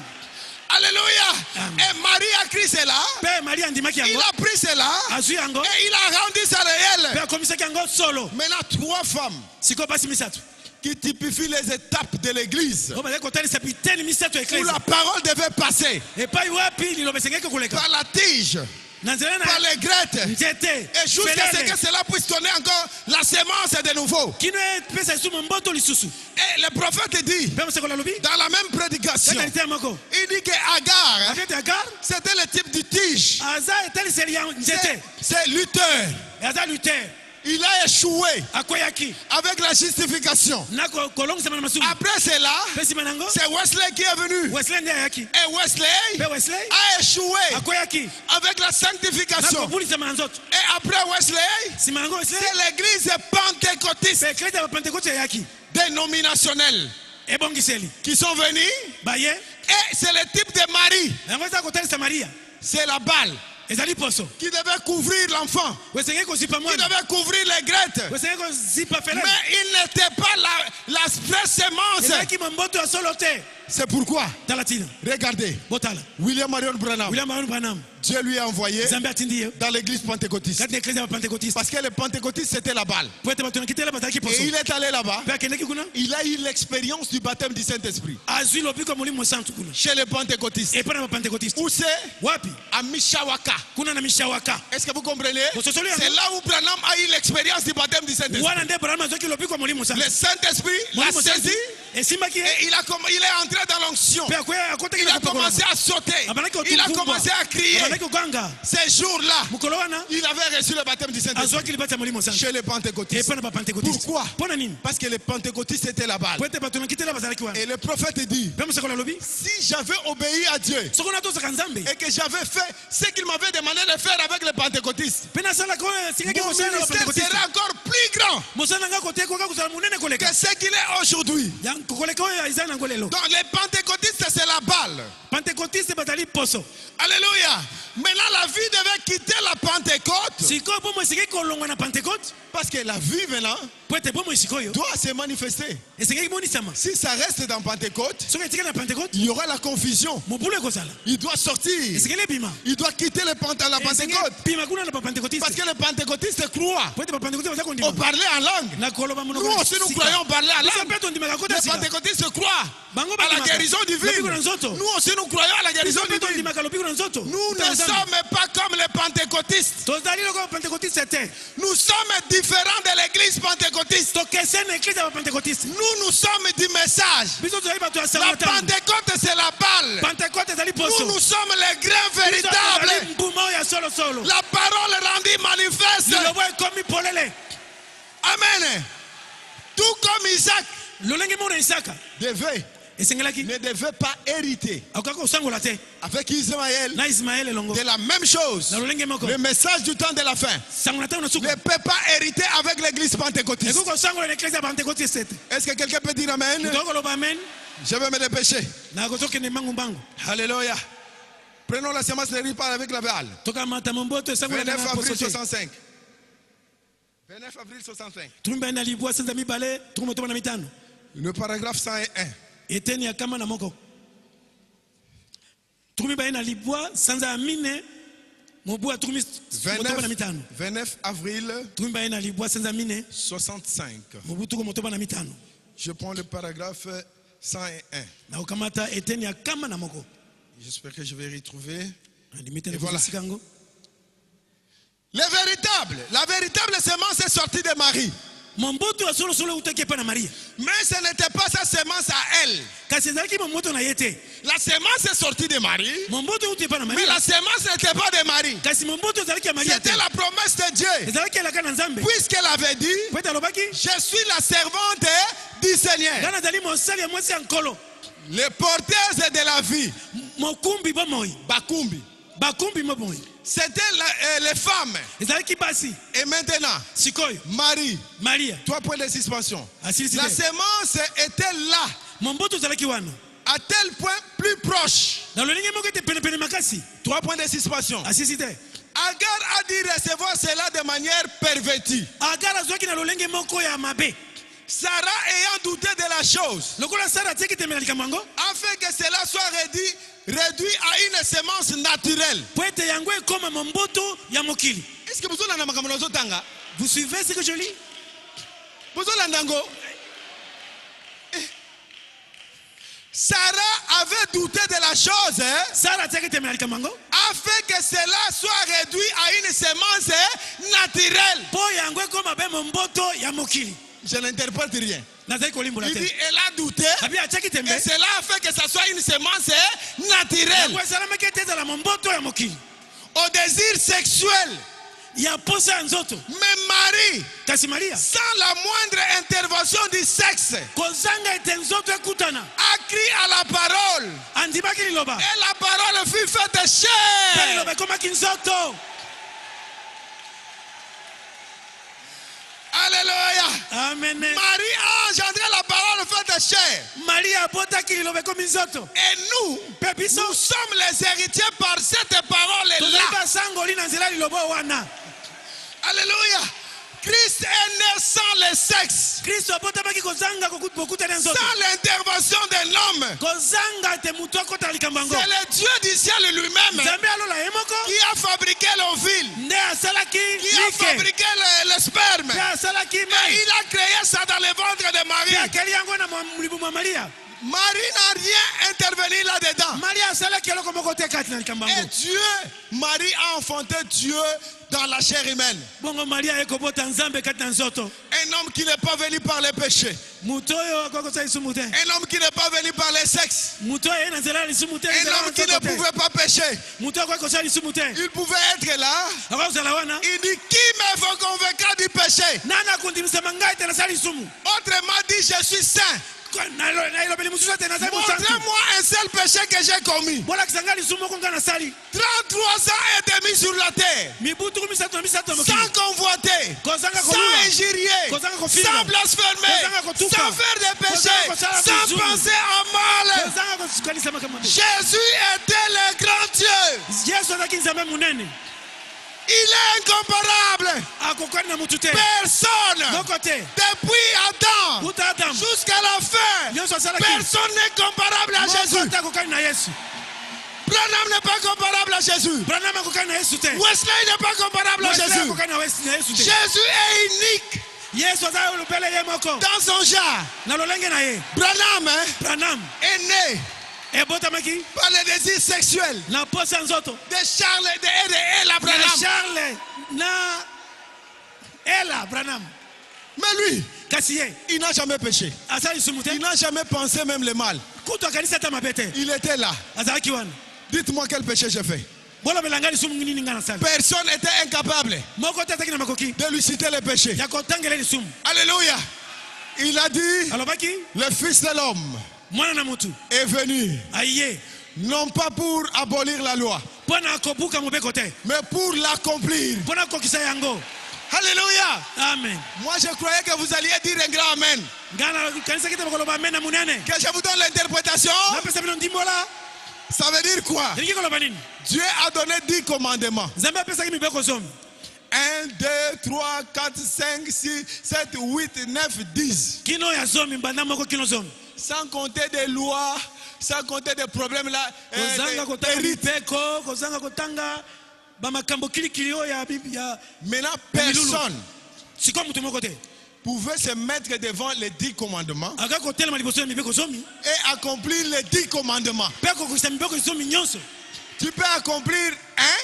Alléluia. Et Marie a pris cela. Il a pris cela. Et il a rendu ça réel. Maintenant, 3 femmes qui typifient les étapes de l'église où la parole devait passer par la tige, par les grettes, et jusqu'à ce que cela puisse donner encore la semence de nouveau. Et le prophète dit, dans la même prédication, il dit que Agar, c'était le type du tige. C'est Luther. Il a échoué avec la justification. Après cela, c'est Wesley qui est venu. Et Wesley a échoué avec la sanctification. Et après Wesley, c'est l'église pentecôtiste dénominationnelle qui sont venus. Et c'est le type de Marie. C'est la balle qui devait couvrir l'enfant, qui devait couvrir les grettes. Mais il n'était pas la semence. C'est pourquoi, regardez, William Marion Branham, Dieu lui a envoyé dans l'église pentecôtiste. Parce que les pentecôtistes, c'était la balle. Et il est allé là-bas. Il a eu l'expérience du baptême du Saint-Esprit. Chez les pentecôtistes. Où c'est? À Mishawaka. Est-ce que vous comprenez? C'est là où Branham a eu l'expérience du baptême du Saint-Esprit. Le Saint-Esprit l'a saisi. Et il est entré dans l'onction. Il a commencé à sauter. Il a commencé à crier. Ces jours-là, il avait reçu le baptême du Saint-Esprit chez les pentecôtistes. Pourquoi? Parce que les pentecôtistes étaient la balle. Et le prophète dit, si j'avais obéi à Dieu et que j'avais fait ce qu'il m'avait demandé de faire avec les pentecôtistes, mon ministère serait encore plus grand que ce qu'il est aujourd'hui. Donc les pentecôtistes, c'est la balle. Pentecôtiste batali poso. Alléluia. Maintenant la vie devait quitter la Pentecôte. Parce que la vie maintenant doit se manifester. Si ça reste dans Pentecôte, il y aura la confusion. Il doit sortir. Il doit quitter la Pentecôte. Parce que les pentecôtistes croient au parler en langue. Nous aussi nous croyons parler en langue. Les pentecôtistes croient à la guérison divine. Nous aussi nous croyons à la guérison divine. Nous ne sommes pas comme les pentecôtistes. Nous sommes différents de l'église pentecôtiste. Nous sommes du message. La Pentecôte c'est la balle. Nous sommes les grains véritables. La parole rendue manifeste. Amen. Tout comme Isaac ne devait pas hériter avec Ismaël de la même chose. Le message du temps de la fin ne peut pas hériter avec l'église pentecôtiste. Est-ce que quelqu'un peut dire amen? Je vais me dépêcher. Alléluia. Prenons la semence de riz avec la balle. 29 avril 65. 29 avril 65. Le paragraphe 101. 29 avril 65. Je prends le paragraphe 101. J'espère que je vais retrouver. Et voilà. La véritable semence est sortie de Marie. Mais ce n'était pas sa semence à elle. La semence est sortie de Marie. Mais la semence n'était pas de Marie. C'était la promesse de Dieu. Puisqu'elle avait dit, je suis la servante du Seigneur. Les porteuses de la vie. Bakumbi. C'était les femmes. Et maintenant, Marie. 3 points de suspension. La semence était là. À tel point plus proche. 3 points de suspension. Agar a dit recevoir cela de manière pervertie. Sarah ayant douté de la chose, afin que cela soit réduit à une semence naturelle. Est-ce que vous suivez ce que je lis? Sarah avait douté de la chose, afin que cela soit réduit à une semence naturelle. Je n'interprète rien. Il dit, elle a douté, et cela a fait que ça soit une semence naturelle. Au désir sexuel. Mais Marie, sans la moindre intervention du sexe, a crié à la parole. Et la parole fut faite chair. Alléluia. Amen. Marie a engendré la parole faite chair. Et nous sommes les héritiers par cette parole-là. Alléluia. Christ est né sans le sexe. Sans l'intervention d'un homme. C'est le Dieu du ciel lui-même qui a fabriqué l'ovule, qui a fabriqué le sperme. Et il a créé ça dans le ventre de Marie. Marie n'a rien intervenu là-dedans. Et Dieu, Marie a enfanté Dieu dans la chair humaine. Un homme qui n'est pas venu par le péché. Un homme qui n'est pas venu par le sexe. Un homme qui ne pouvait pas pécher. Il pouvait être là. Il dit, qui me convaincra du péché? Autrement dit, je suis saint. Montrez-moi un seul péché que j'ai commis. 33 ans et demi sur la terre. Sans convoiter, sans injurier, sans blasphémer, sans faire des péchés, sans penser à mal. Jésus était le grand Dieu. Il est incomparable. Personne, depuis Adam jusqu'à la fin, personne n'est comparable à Jésus. Branham n'est pas comparable à Jésus. Wesley n'est pas comparable à Jésus. Jésus est unique dans son genre. Branham est né par le désir sexuel de Charles et de Ella Branham. Mais lui, il n'a jamais péché. Il n'a jamais pensé même le mal. Il était là. Dites-moi quel péché j'ai fait. Personne n'était incapable de lui citer le péché. Alléluia. Il a dit, le Fils de l'homme est venu, non pas pour abolir la loi, mais pour l'accomplir. Alléluia. Amen. Moi je croyais que vous alliez dire un grand amen. Que je vous donne l'interprétation. Ça veut dire quoi? Dieu a donné 10 commandements. 1, 2, 3, 4, 5, 6, 7, 8, 9, 10. Sans compter des lois, sans compter des problèmes là. Maintenant, personne pouvait se mettre devant les 10 commandements et accomplir les 10 commandements. Tu peux accomplir un,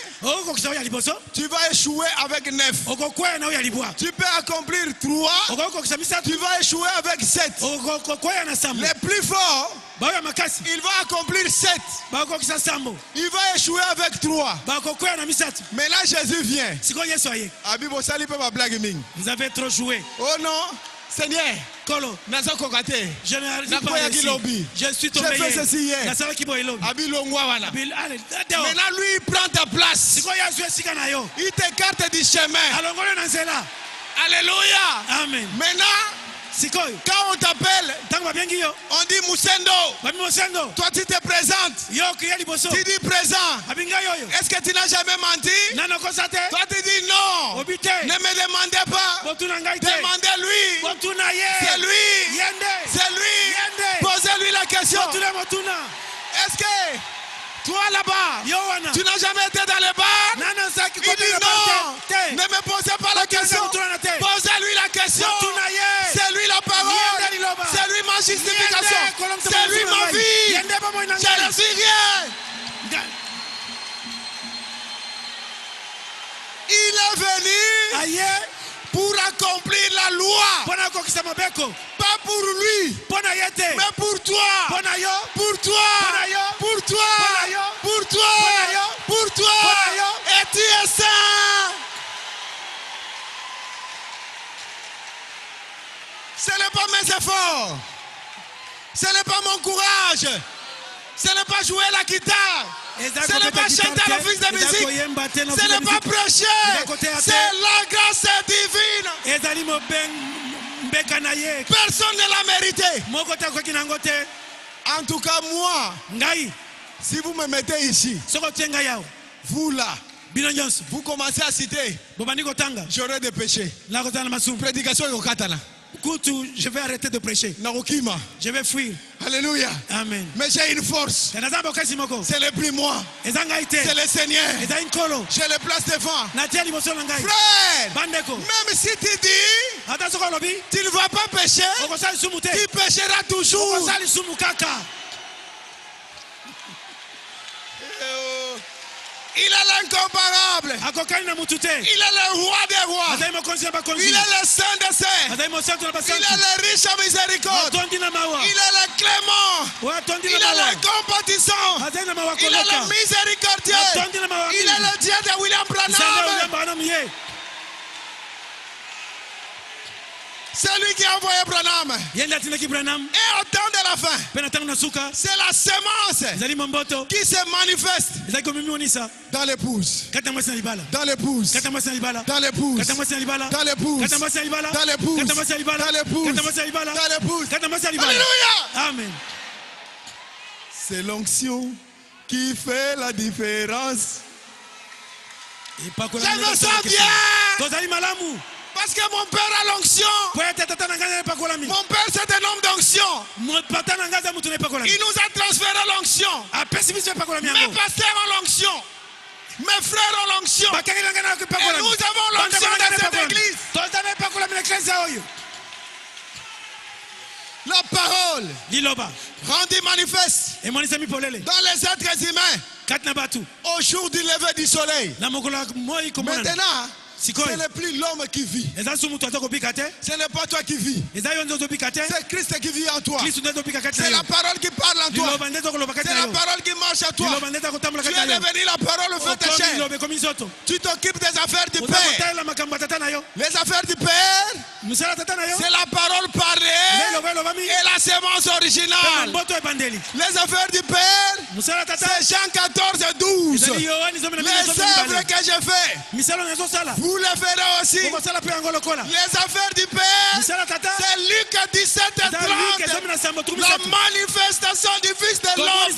tu vas échouer avec 9. Tu peux accomplir 3, tu vas échouer avec 7. Les plus forts, il va accomplir 7. Il va échouer avec 3. Mais là Jésus vient. Vous avez trop joué. Oh non, Seigneur. Je n'arrive pas ici. Je suis tombé hier. Maintenant lui il prend ta place. Il t'écarte du chemin. Alléluia. Amen. Maintenant, quand on t'appelle, on dit Musendo. Toi tu te présentes. Tu dis présent. Est-ce que tu n'as jamais menti? Toi tu dis non. Ne me demandez pas. Demandez-lui. C'est lui. C'est lui. Posez-lui la question. Est-ce que toi là-bas, tu n'as jamais été dans le bar? Il dit non. Ne me posez pas la question. Posez-lui la question. C'est lui la parole. C'est lui ma justification. C'est lui ma vie. Je ne suis rien. Il est venu pour accomplir la loi. Pas pour lui, mais pour toi. Pour toi. Pour toi. Pour toi. Pour toi. Et tu es saint. Ce n'est pas mes efforts. Ce n'est pas mon courage. Ce n'est pas jouer la guitare. Ce n'est pas chanter l'office de musique. Ce n'est pas prêcher. C'est la grâce divine. Personne ne l'a mérité. En tout cas, moi, si vous me mettez ici, vous là, vous commencez à citer, j'aurai des péchés. Prédication est au katana. Je vais arrêter de prêcher. Je vais fuir. Alléluia. Amen. Mais j'ai une force. C'est le plus moi. C'est le Seigneur. Je le place devant. Frère, même si tu dis, tu ne vas pas pécher, tu pécheras toujours. Il est l'incomparable. Il est le roi des rois. Il est le saint des saints. Il est le riche en miséricorde. Il est le clément. Il est le compatissant. Il est le miséricordieux. Il est le Dieu de William Branham. C'est lui qui a envoyé Branham. Et au temps de la fin, c'est la semence qui se manifeste dans l'épouse. Dans l'épouse. Dans l'épouse. Dans l'épouse. Dans l'épouse. Dans l'épouse. Dans l'épouse. Alléluia. Amen. C'est l'onction qui fait la différence. Je me sens bien. Parce que mon père a l'onction. Mon père c'est un homme d'onction. Il nous a transféré l'onction. Mes pasteurs ont l'onction. Mes frères ont l'onction. Et nous avons l'onction de cette église. La parole rendue manifeste dans les êtres humains au jour du lever du soleil. Maintenant, ce n'est plus l'homme qui vit. Ce n'est pas toi qui vis. C'est Christ qui vit en toi. C'est la parole qui parle en toi. C'est la parole qui marche à toi. Tu es devenu la parole au fait chair. Tu t'occupes des affaires du Père. Les affaires du Père, c'est la parole parlée et la sémence originale. Les affaires du Père, c'est Jean 14 et 12. Les œuvres que j'ai faites, vous les ferez aussi. Les affaires du Père, c'est Luc 17 et 30. La manifestation du Fils de l'homme.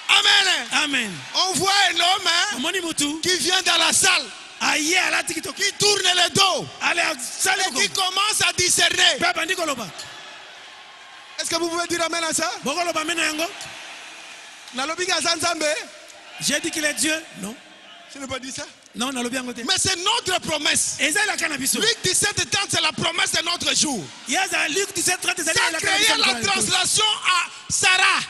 Amen. Amen. On voit un homme qui vient dans la salle, qui tourne le dos et qui commence à discerner. Est-ce que vous pouvez dire amen à ça? J'ai dit qu'il est Dieu. Non. Je n'ai pas dit ça. Non, mais c'est notre promesse. Luc 17 et 30, c'est la promesse de notre jour. Ça a créé la translation à Sarah.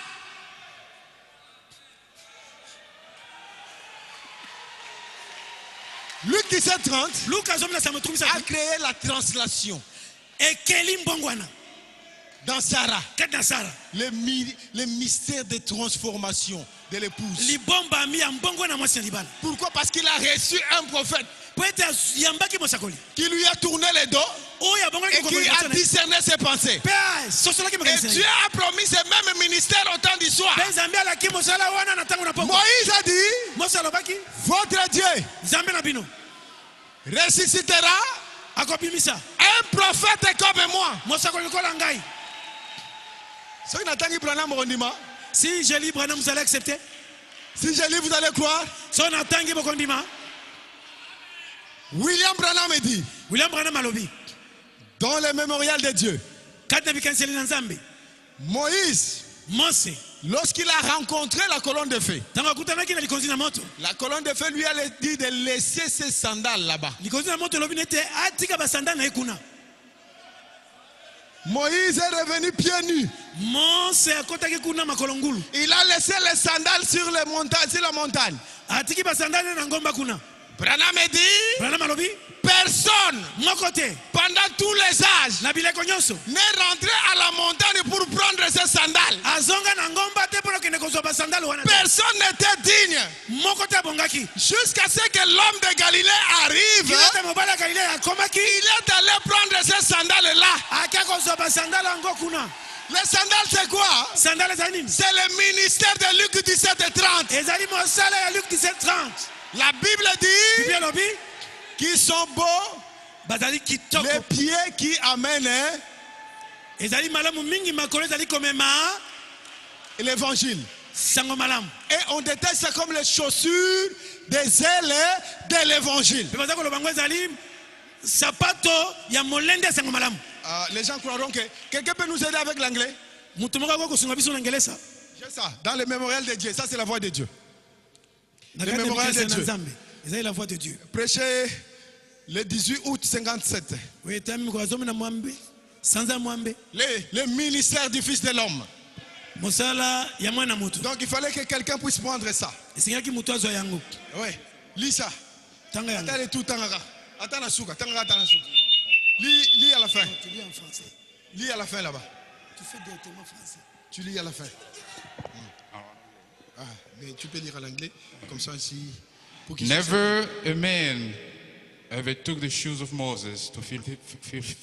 Luc 17, 30 a créé la translation. Dans Sarah, le mystère de transformation de l'épouse. Pourquoi? Parce qu'il a reçu un prophète qui lui a tourné le dos et qui a discerné ses pensées. Et Dieu a promis ce même ministère au temps du soir. Moïse a dit, votre Dieu ressuscitera un prophète comme moi. Si je lis Branham, vous allez accepter? Si je lis, vous allez croire? William Branham dit, dans le mémorial de Dieu, Moïse, lorsqu'il a rencontré la colonne de feu, la colonne de feu lui a dit de laisser ses sandales là-bas. Moïse est revenu pieds nus. Il a laissé les sandales sur la montagne. Branham dit, personne pendant tous les âges n'est rentré à la montagne pour prendre ses sandales. Personne n'était digne jusqu'à ce que l'homme de Galilée arrive. Il est allé prendre ses sandales là. Les sandales c'est quoi? C'est le ministère de Luc 17 et 30. La Bible dit qu'ils sont beaux les pieds qui amènent l'évangile. Et on déteste ça comme les chaussures des ailes de l'évangile. Les gens croiront que quelqu'un peut nous aider avec l'anglais. J'ai ça dans le mémorial de Dieu. Ça c'est la voix de Dieu. Le mémorial de Dieu. La voix de Dieu. Prêché le 18 août 57. Le ministère du Fils de l'homme. Donc il fallait que quelqu'un puisse prendre ça. Oui, lis ça. Lis à la fin. Lis à la fin là-bas. Tu fais directement français. Tu lis à la fin. Ah, mais tu peux lire à l'anglais comme ça ici. Never a man They took the shoes of Moses to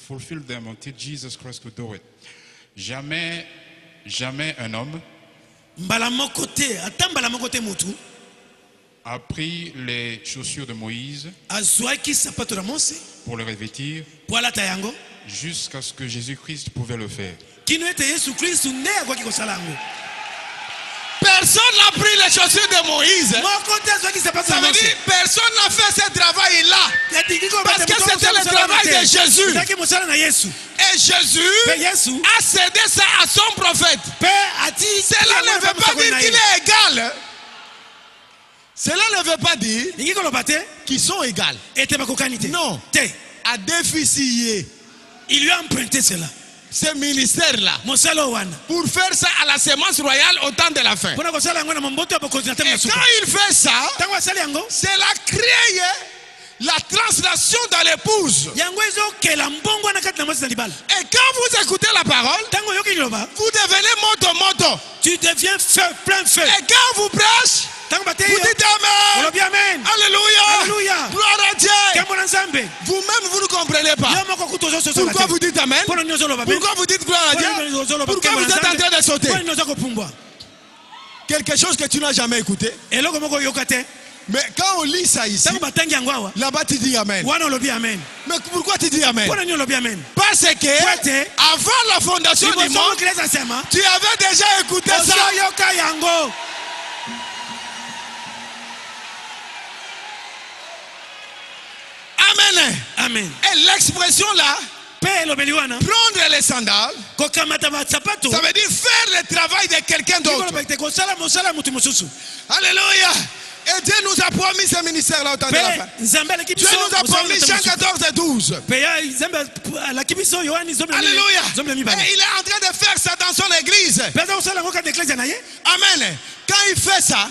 fulfill them until Jesus Christ could do it. Jamais un homme a pris les chaussures de Moïse pour le revêtir jusqu'à ce que Jésus-Christ pouvait le faire. Personne n'a pris les chaussures de Moïse. Ça veut dire personne n'a fait ce travail-là. Parce que c'était le travail de Jésus. Et Jésus a cédé ça à son prophète. Cela ne veut pas dire qu'il est égal. Cela ne veut pas dire qu'ils sont égaux. Non. À déficier. Il lui a emprunté cela. Ce ministère-là, pour faire ça à la sémence royale au temps de la fin. Et quand il fait ça, cela crée la translation dans l'épouse. Et quand vous écoutez la parole, vous devenez moto. Tu deviens feu, plein feu. Et quand vous prêchez, vous dites Amen. Alléluia. Gloire à Dieu. Vous-même, vous ne comprenez pas. Pourquoi vous dites Amen? Pourquoi vous dites gloire à Dieu? Pourquoi vous êtes en train de sauter? Quelque chose que tu n'as jamais écouté. Mais quand on lit ça ici, là-bas tu dis Amen. Mais pourquoi tu dis Amen? Parce que avant la fondation du monde, tu avais déjà écouté ça. Amen. Et l'expression là, prendre les sandales, ça veut dire faire le travail de quelqu'un d'autre. Alléluia. Et Dieu nous a promis ce ministère-là au temps de la fin. Dieu nous a promis Jean 14 et 12. Alléluia. Et il est en train de faire ça dans son église. Amen. Quand il fait ça,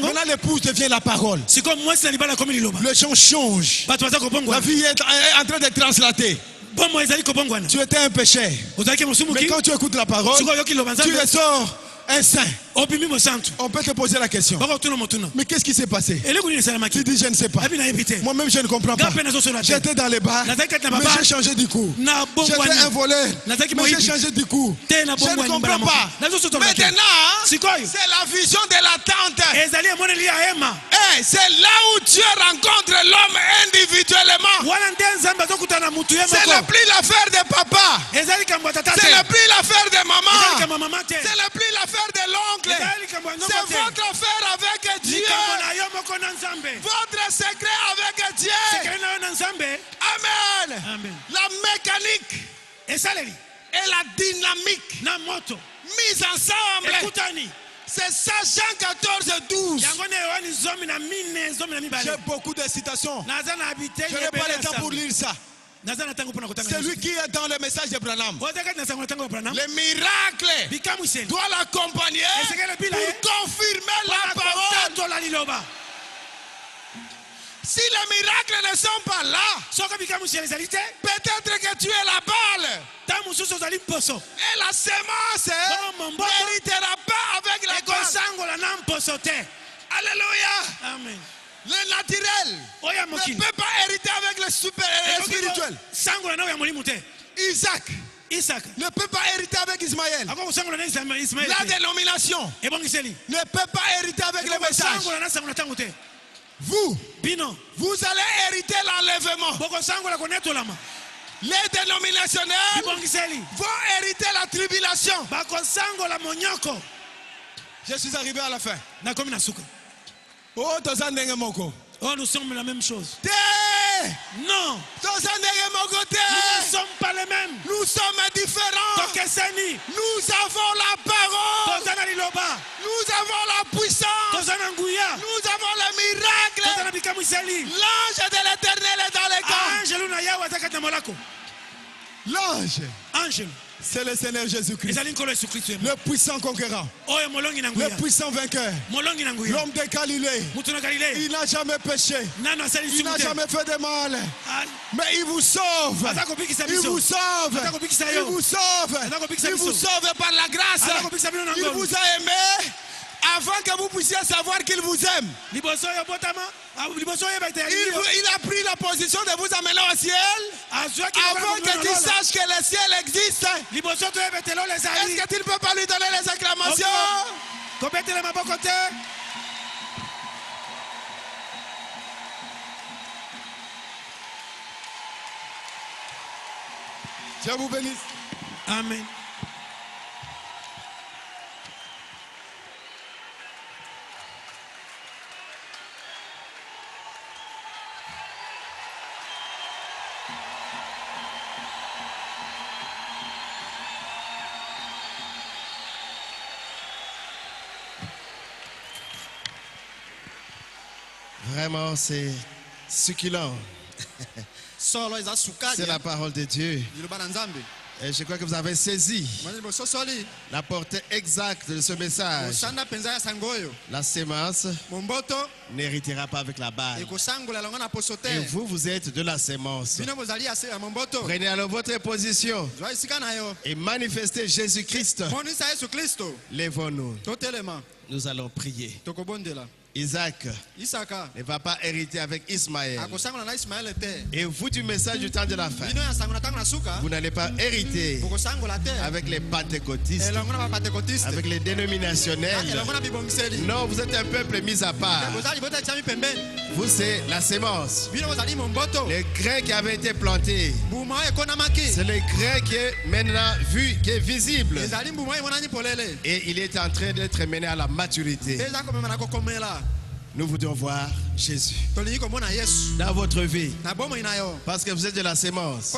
maintenant l'épouse devient la parole. Le chant change. La vie est en train de translater. Tu étais un péché. Mais quand tu écoutes la parole, tu ressors un saint. On peut te poser la question. Mais qu'est-ce qui s'est passé? Tu dis je ne sais pas. Moi-même je ne comprends pas. J'étais dans les bars, mais j'ai changé du coup. J'étais un voleur, mais j'ai changé du coup. Je ne comprends pas. Maintenant, c'est la vision de l'attente. Et c'est là où Dieu rencontre l'homme individuellement. C'est le plus l'affaire de papa. C'est le plus l'affaire de maman. C'est le plus l'affaire de l'oncle. C'est votre affaire avec Dieu. Votre secret avec Dieu. Amen. La mécanique et la dynamique mise ensemble. C'est ça Jean 14 et 12. J'ai beaucoup de citations. Je n'ai pas le temps pour lire ça. C'est lui qui est dans le message de Branham. Le miracle doit l'accompagner pour confirmer la parole. Si les miracles ne sont pas là, peut-être que tu es la balle. Et la semence n'héritera pas avec la balle. Alléluia. Amen. Le naturel ne peut pas hériter avec le spirituel. Isaac ne peut pas hériter avec Ismaël. La dénomination ne peut pas hériter avec le message. Vous allez hériter l'enlèvement. Les dénominationnaires vont hériter la tribulation. Je suis arrivé à la fin. Oh, nous sommes la même chose. Non. Nous ne sommes pas les mêmes. Nous sommes différents. Nous avons la parole. Nous avons la puissance. Nous avons le miracle. L'ange de l'Éternel est dans les camps. L'ange. C'est le Seigneur Jésus-Christ. Le puissant conquérant. Le puissant vainqueur. L'homme de Galilée. Il n'a jamais péché. Il n'a jamais fait de mal. Mais il vous sauve. Il vous sauve. Il vous sauve. Il vous sauve par la grâce. Il vous a aimé avant que vous puissiez savoir qu'il vous aime. Il a pris la position de vous amener au ciel avant que tu saches que le ciel existe. Est-ce que tu ne peux pas lui donner les acclamations? Dieu vous bénisse. Amen. Vraiment, c'est succulent. C'est la parole de Dieu. Et je crois que vous avez saisi la portée exacte de ce message. La sémence n'héritera pas avec la balle. Et vous, vous êtes de la sémence. Prenez alors votre position et manifestez Jésus-Christ. Lèvons-nous. Nous allons prier. Isaac ne va pas hériter avec Ismaël. Et vous du message du temps de la fin, vous n'allez pas hériter avec les pentecôtistes, avec les dénominationnels. Non, vous êtes un peuple mis à part. Vous, c'est la sémence. Les grains qui avaient été plantés. C'est les grains qui est maintenant vu, qui est visible. Et il est en train d'être mené à la maturité. Nous voudrions voir Jésus dans votre vie, parce que vous êtes de la sémence.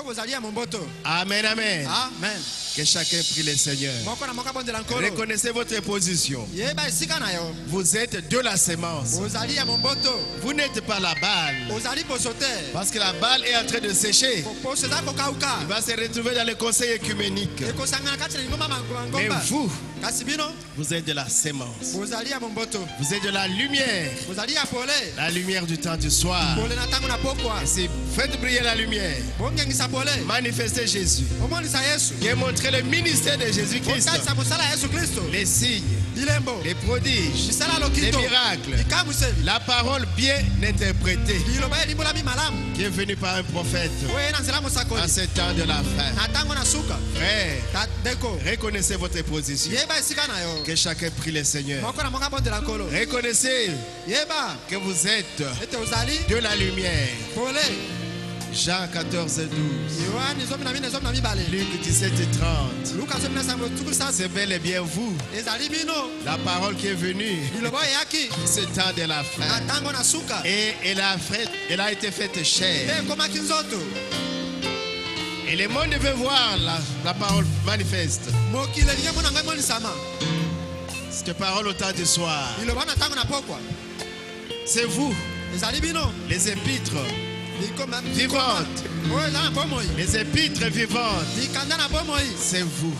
Amen, amen. Amen. Que chacun prie le Seigneur. Reconnaissez votre position. Vous êtes de la sémence. Vous n'êtes pas la balle, parce que la balle est en train de sécher. Il va se retrouver dans le conseil œcuménique. Mais vous êtes de la sémence. Vous êtes de la lumière. La lumière du temps du soir. Et faites briller la lumière. Manifestez Jésus. Démontrez le ministère de Jésus-Christ. Les signes, les prodiges, les miracles, la parole bien interprétée qui est venue par un prophète en ce temps de la fin. Frère, reconnaissez votre position. Que chacun prie le Seigneur. Reconnaissez que vous êtes de la lumière. Jean 14 et 12. Luc 17 et 30. C'est bel et bien vous. La parole qui est venue. Ce temps de la fin. Et elle a été faite chair. Et le monde veut voir la parole manifeste. Cette parole au temps du soir. C'est vous. Les épîtres vivantes. Les épîtres vivantes. C'est vous.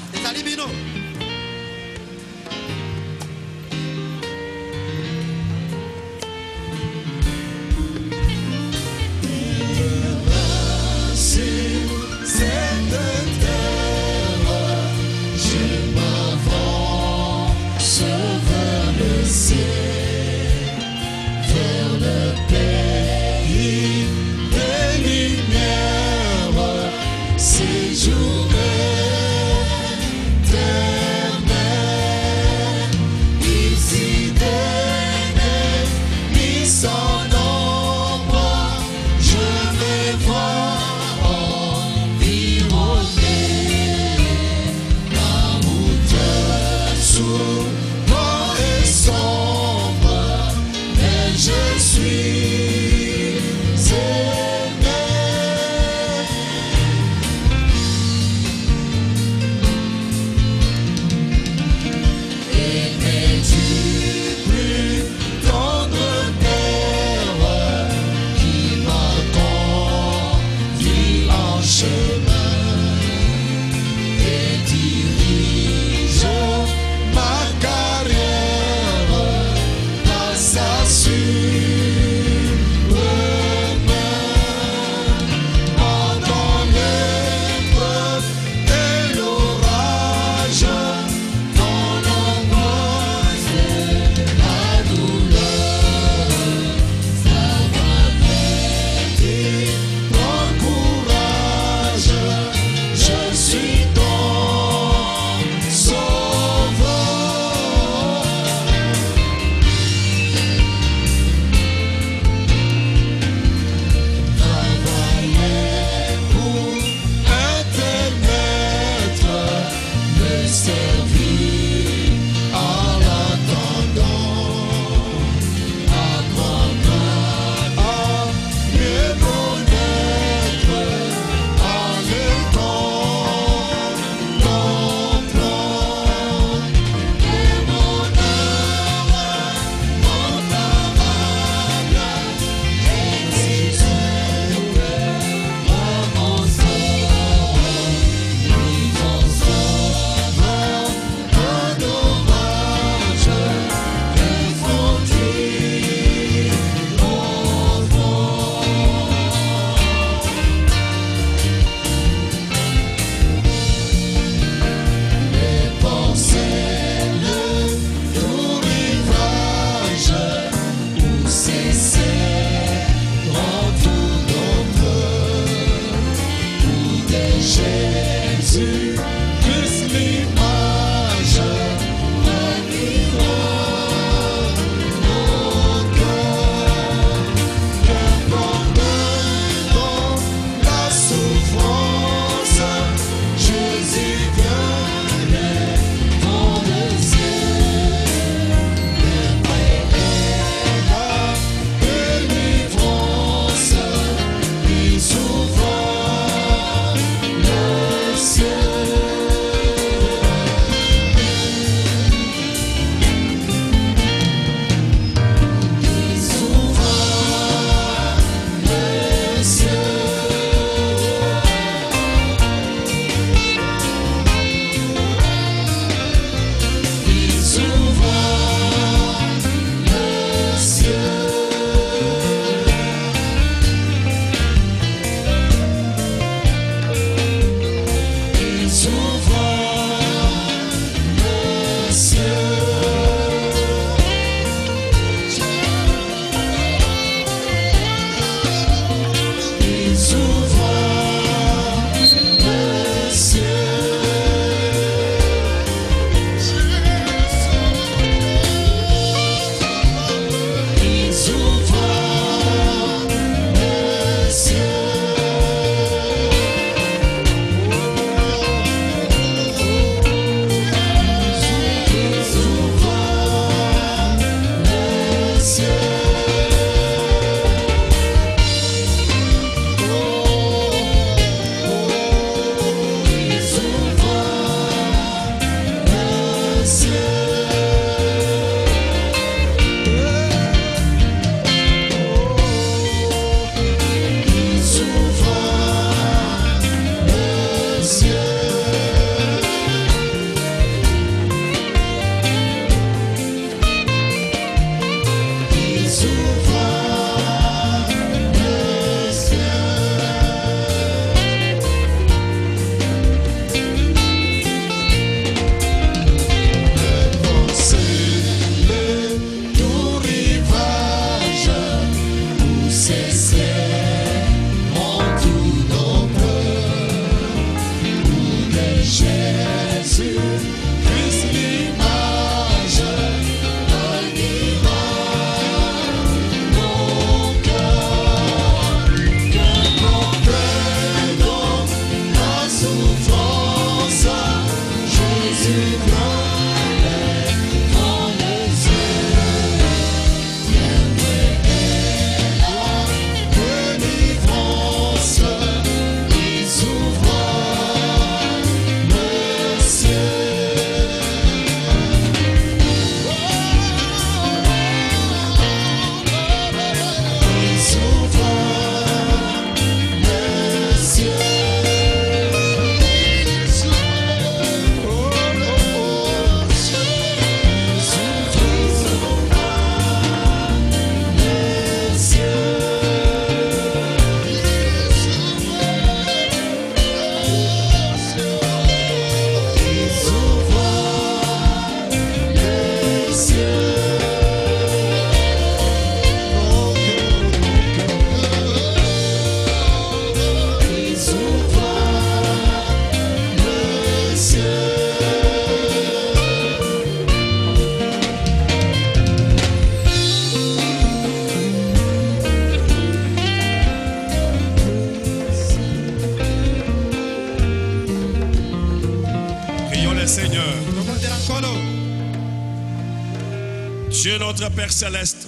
Dieu notre Père Céleste,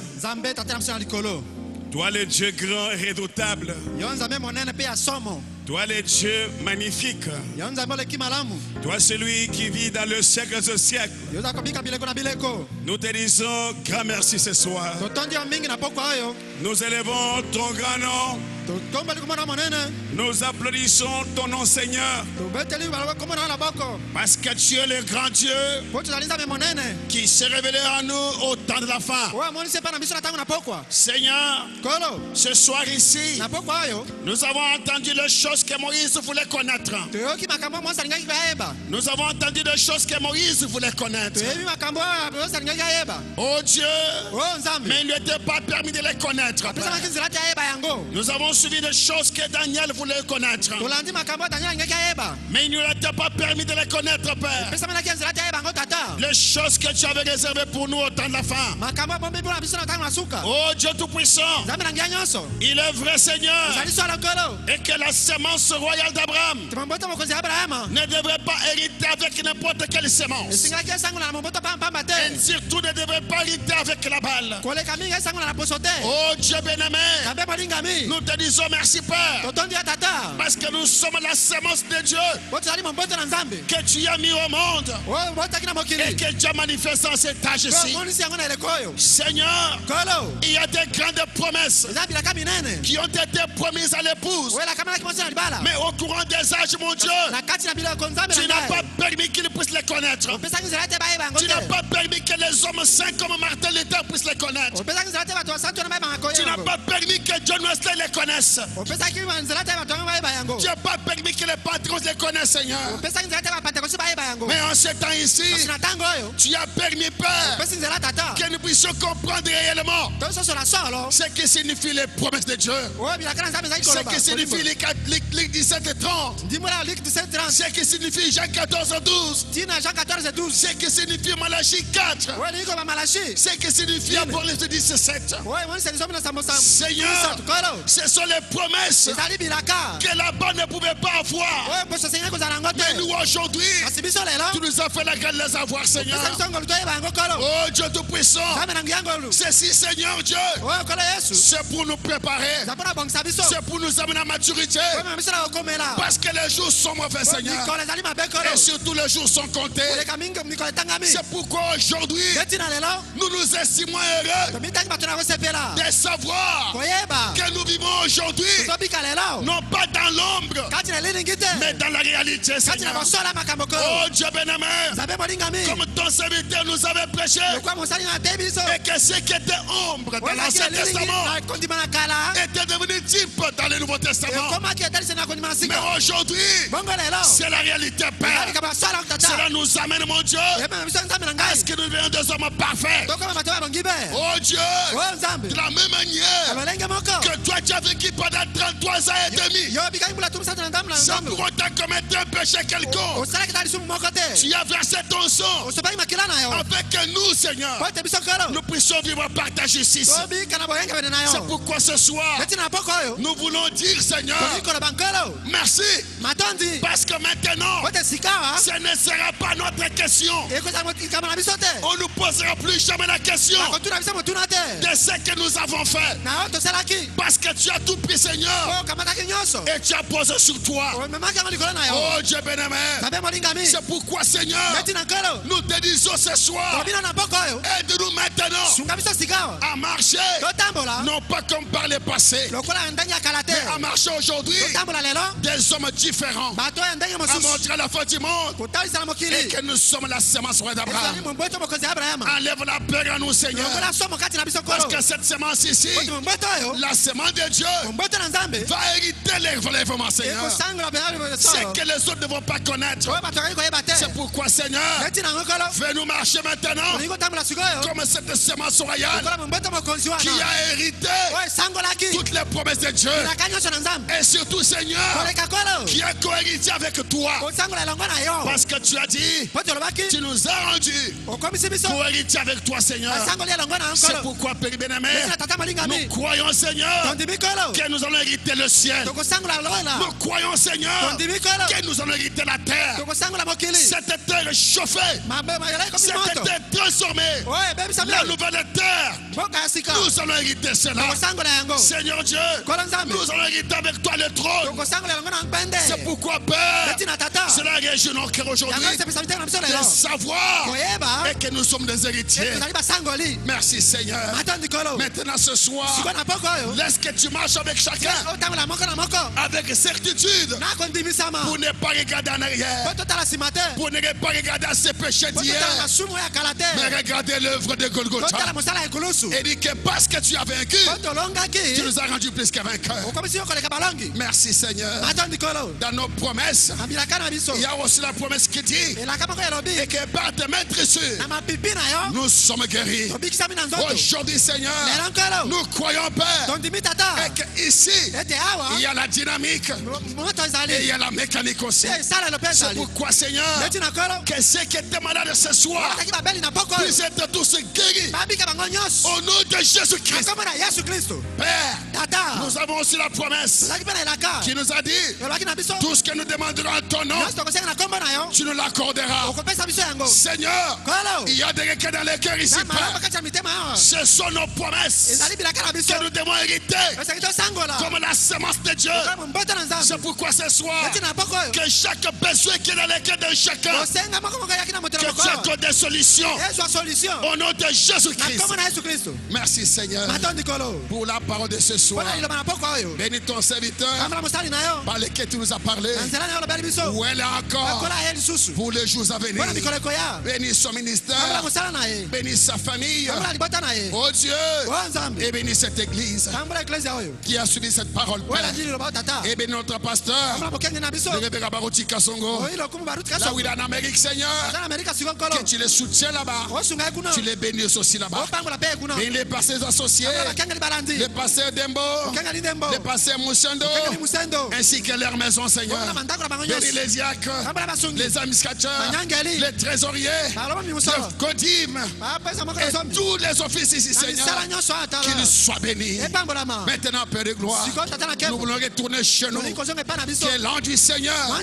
toi le Dieu grand et redoutable, toi le Dieu magnifique, toi celui qui vit dans le siècle des siècles, nous te disons grand merci ce soir. Nous élevons ton grand nom. Nous applaudissons ton nom Seigneur, parce que tu es le grand Dieu qui s'est révélé à nous au temps de la fin. Seigneur, ce soir ici, nous avons entendu les choses que Moïse voulait connaître. Nous avons entendu des choses que Moïse voulait connaître. Oh Dieu, mais il ne lui était pas permis de les connaître. Nous avons suivi des choses que Daniel voulait les connaître. Mais il ne leur a pas permis de les connaître, Père. Les choses que tu avais réservées pour nous au temps de la fin. Oh Dieu Tout-Puissant, il est vrai, Seigneur, et que la sémence royale d'Abraham ne devrait pas hériter avec n'importe quelle sémence. Et surtout ne devrait pas hériter avec la balle. Oh Dieu bien-aimé, nous te disons merci, Père, parce que nous sommes la sémence de Dieu que tu as mis au monde et que tu as manifesté en cet âge-ci. Seigneur, il y a des grandes promesses qui ont été promises à l'épouse. Mais au courant des âges, mon Dieu, tu n'as pas permis qu'ils puissent les connaître. Tu n'as pas permis que les hommes saints comme Martin Luther puissent les connaître. Tu n'as pas permis que John Wesley les connaisse. Tu n'as pas permis que les patrons les connaissent, Seigneur. Mais en ce temps ici, tu as permis, Père, que nous puissions comprendre réellement ce que signifient les promesses de Dieu. Ce que signifie Luc 17 et 30. Ce que signifie Jean 14 et 12. Ce que signifie Malachie 4. Ce que signifie Apocalypse 17. Seigneur, ce sont les promesses que là-bas ne pouvait pas avoir. Mais nous aujourd'hui, tu nous as fait la grâce de les avoir, Seigneur. Oh Dieu Tout-Puissant, ceci, Seigneur Dieu, c'est pour nous préparer, c'est pour nous amener à maturité, parce que les jours sont mauvais, Seigneur, et surtout les jours sont comptés. C'est pourquoi aujourd'hui nous nous estimons heureux de savoir que nous vivons aujourd'hui non pas dans l'ombre mais dans la réalité, Seigneur. Oh Dieu bien-aimé, comme ton serviteur nous avait prêché, et que ce qui était ombre dans l'Ancien Testament était devenu type dans le Nouveau Testament. Mais aujourd'hui, c'est la réalité, Père. Cela nous amène, mon Dieu, à ce que nous devions des hommes parfaits. Oh Dieu, de la même manière que toi tu as vécu pendant 33 ans et demi, sans pour autant commettre un péché quelconque, tu as versé ton sang afin que nous, Seigneur, nous puissions vivre par ta justice. C'est pourquoi ce soir nous voulons dire, Seigneur, merci, parce que maintenant ce ne sera pas notre question. On ne nous posera plus jamais la question de ce que nous avons fait, parce que tu as tout pris, Seigneur, et tu as posé sur toi. Oh Dieu bien-aimé, c'est pourquoi, Seigneur, nous te disons ce soir, aide-nous maintenant à marcher, non pas comme par le passé, mais à marcher aujourd'hui des hommes différents, à montrer la fin du monde et que nous sommes la sémence d'Abraham. Enlève la peur en nous, Seigneur, parce que cette sémence ici, la sémence de Dieu, va hériter les relèvements, Seigneur. C'est que les autres ne vont pas connaître. C'est pourquoi, Seigneur, fais-nous marcher maintenant comme cette sémence royale qui a hérité toutes les promesses de Dieu, et surtout, Seigneur, qui a cohérité avec toi, parce que tu as dit, tu nous as rendus cohérité avec toi, Seigneur. C'est pourquoi, Père bien-aimé, nous croyons, Seigneur, que nous allons hériter le ciel. Nous croyons, Seigneur, que nous allons hériter la terre. Cette terre chauffée, cette terre transformée, la nouvelle terre, nous allons hériter cela. Seigneur Dieu, nous allons hériter avec toi le trône. C'est pourquoi, Père, cela réjouit nos cœurs aujourd'hui de savoir et que nous sommes des héritiers. Merci, Seigneur. Maintenant, ce soir, laisse que tu marches avec chacun avec certitude, pour ne pas regarder en arrière, pour ne pas regarder ses péchés d'hier, mais regarder l'œuvre de Golgotha, et dire que parce que tu as vaincu, tu nous as rendus plus que vainqueurs. Merci, Seigneur. Dans nos promesses, Il y a aussi la promesse qui dit et que par tes mains tressures, nous sommes guéris. Aujourd'hui, Seigneur, nous croyons, Père, et qu'ici, il y a la dynamique et il y a la mécanique aussi. C'est pourquoi, Seigneur, que ceux qui étaient malades ce soir puissent être tous guéris au nom de Jésus-Christ. Père, nous avons aussi la promesse qui nous a dit tout ce que nous demanderons en ton nom, tu nous l'accorderas. Seigneur, il y a des requêtes dans les cœurs ici, Père. Ce sont nos promesses que nous devons hériter comme la semence de Dieu. C'est pourquoi ce soir, que chaque besoin qui est dans les cœurs de chacun, que tu accordes des solutions au nom de Jésus-Christ. Merci, Seigneur, pour la parole de ce soir. Bénis ton serviteur par lequel tu nous as parlé. Où elle est encore pour les jours à venir. Bénis son ministère. Bénis sa famille. Oh Dieu. Et bénis cette église qui a suivi cette parole, Père. Et bénis notre pasteur, le révérend Baruti Kasongo. Là où il est en Amérique, Seigneur, que tu les soutiens là-bas. Tu les bénis aussi là-bas. Bénis les pasteurs associés, les pasteurs Dembo, les pasteurs Moussendo, ainsi que leur maison, Seigneur. Bénis les diacres, les administrateurs, les trésoriers, les Kodim, et tous les offices ici, Seigneur, qu'ils soient bénis. Maintenant, Père de gloire, nous voulons retourner chez nous, qui est l'ange du Seigneur,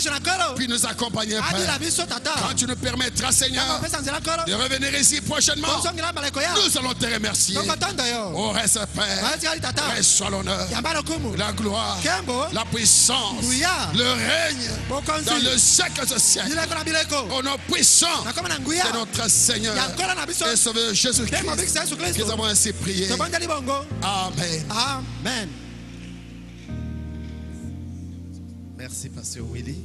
puis nous accompagner, Père. Quand tu nous permettras, Seigneur, de revenir ici prochainement, nous allons te remercier. Au reste, Père, reçois l'honneur, la gloire, la puissance, le règne dans le siècle de siècle. Au nom puissant de notre Seigneur et Sauveur Jésus-Christ, nous avons ainsi prié. Amen. Amen. Merci, Pasteur Willy.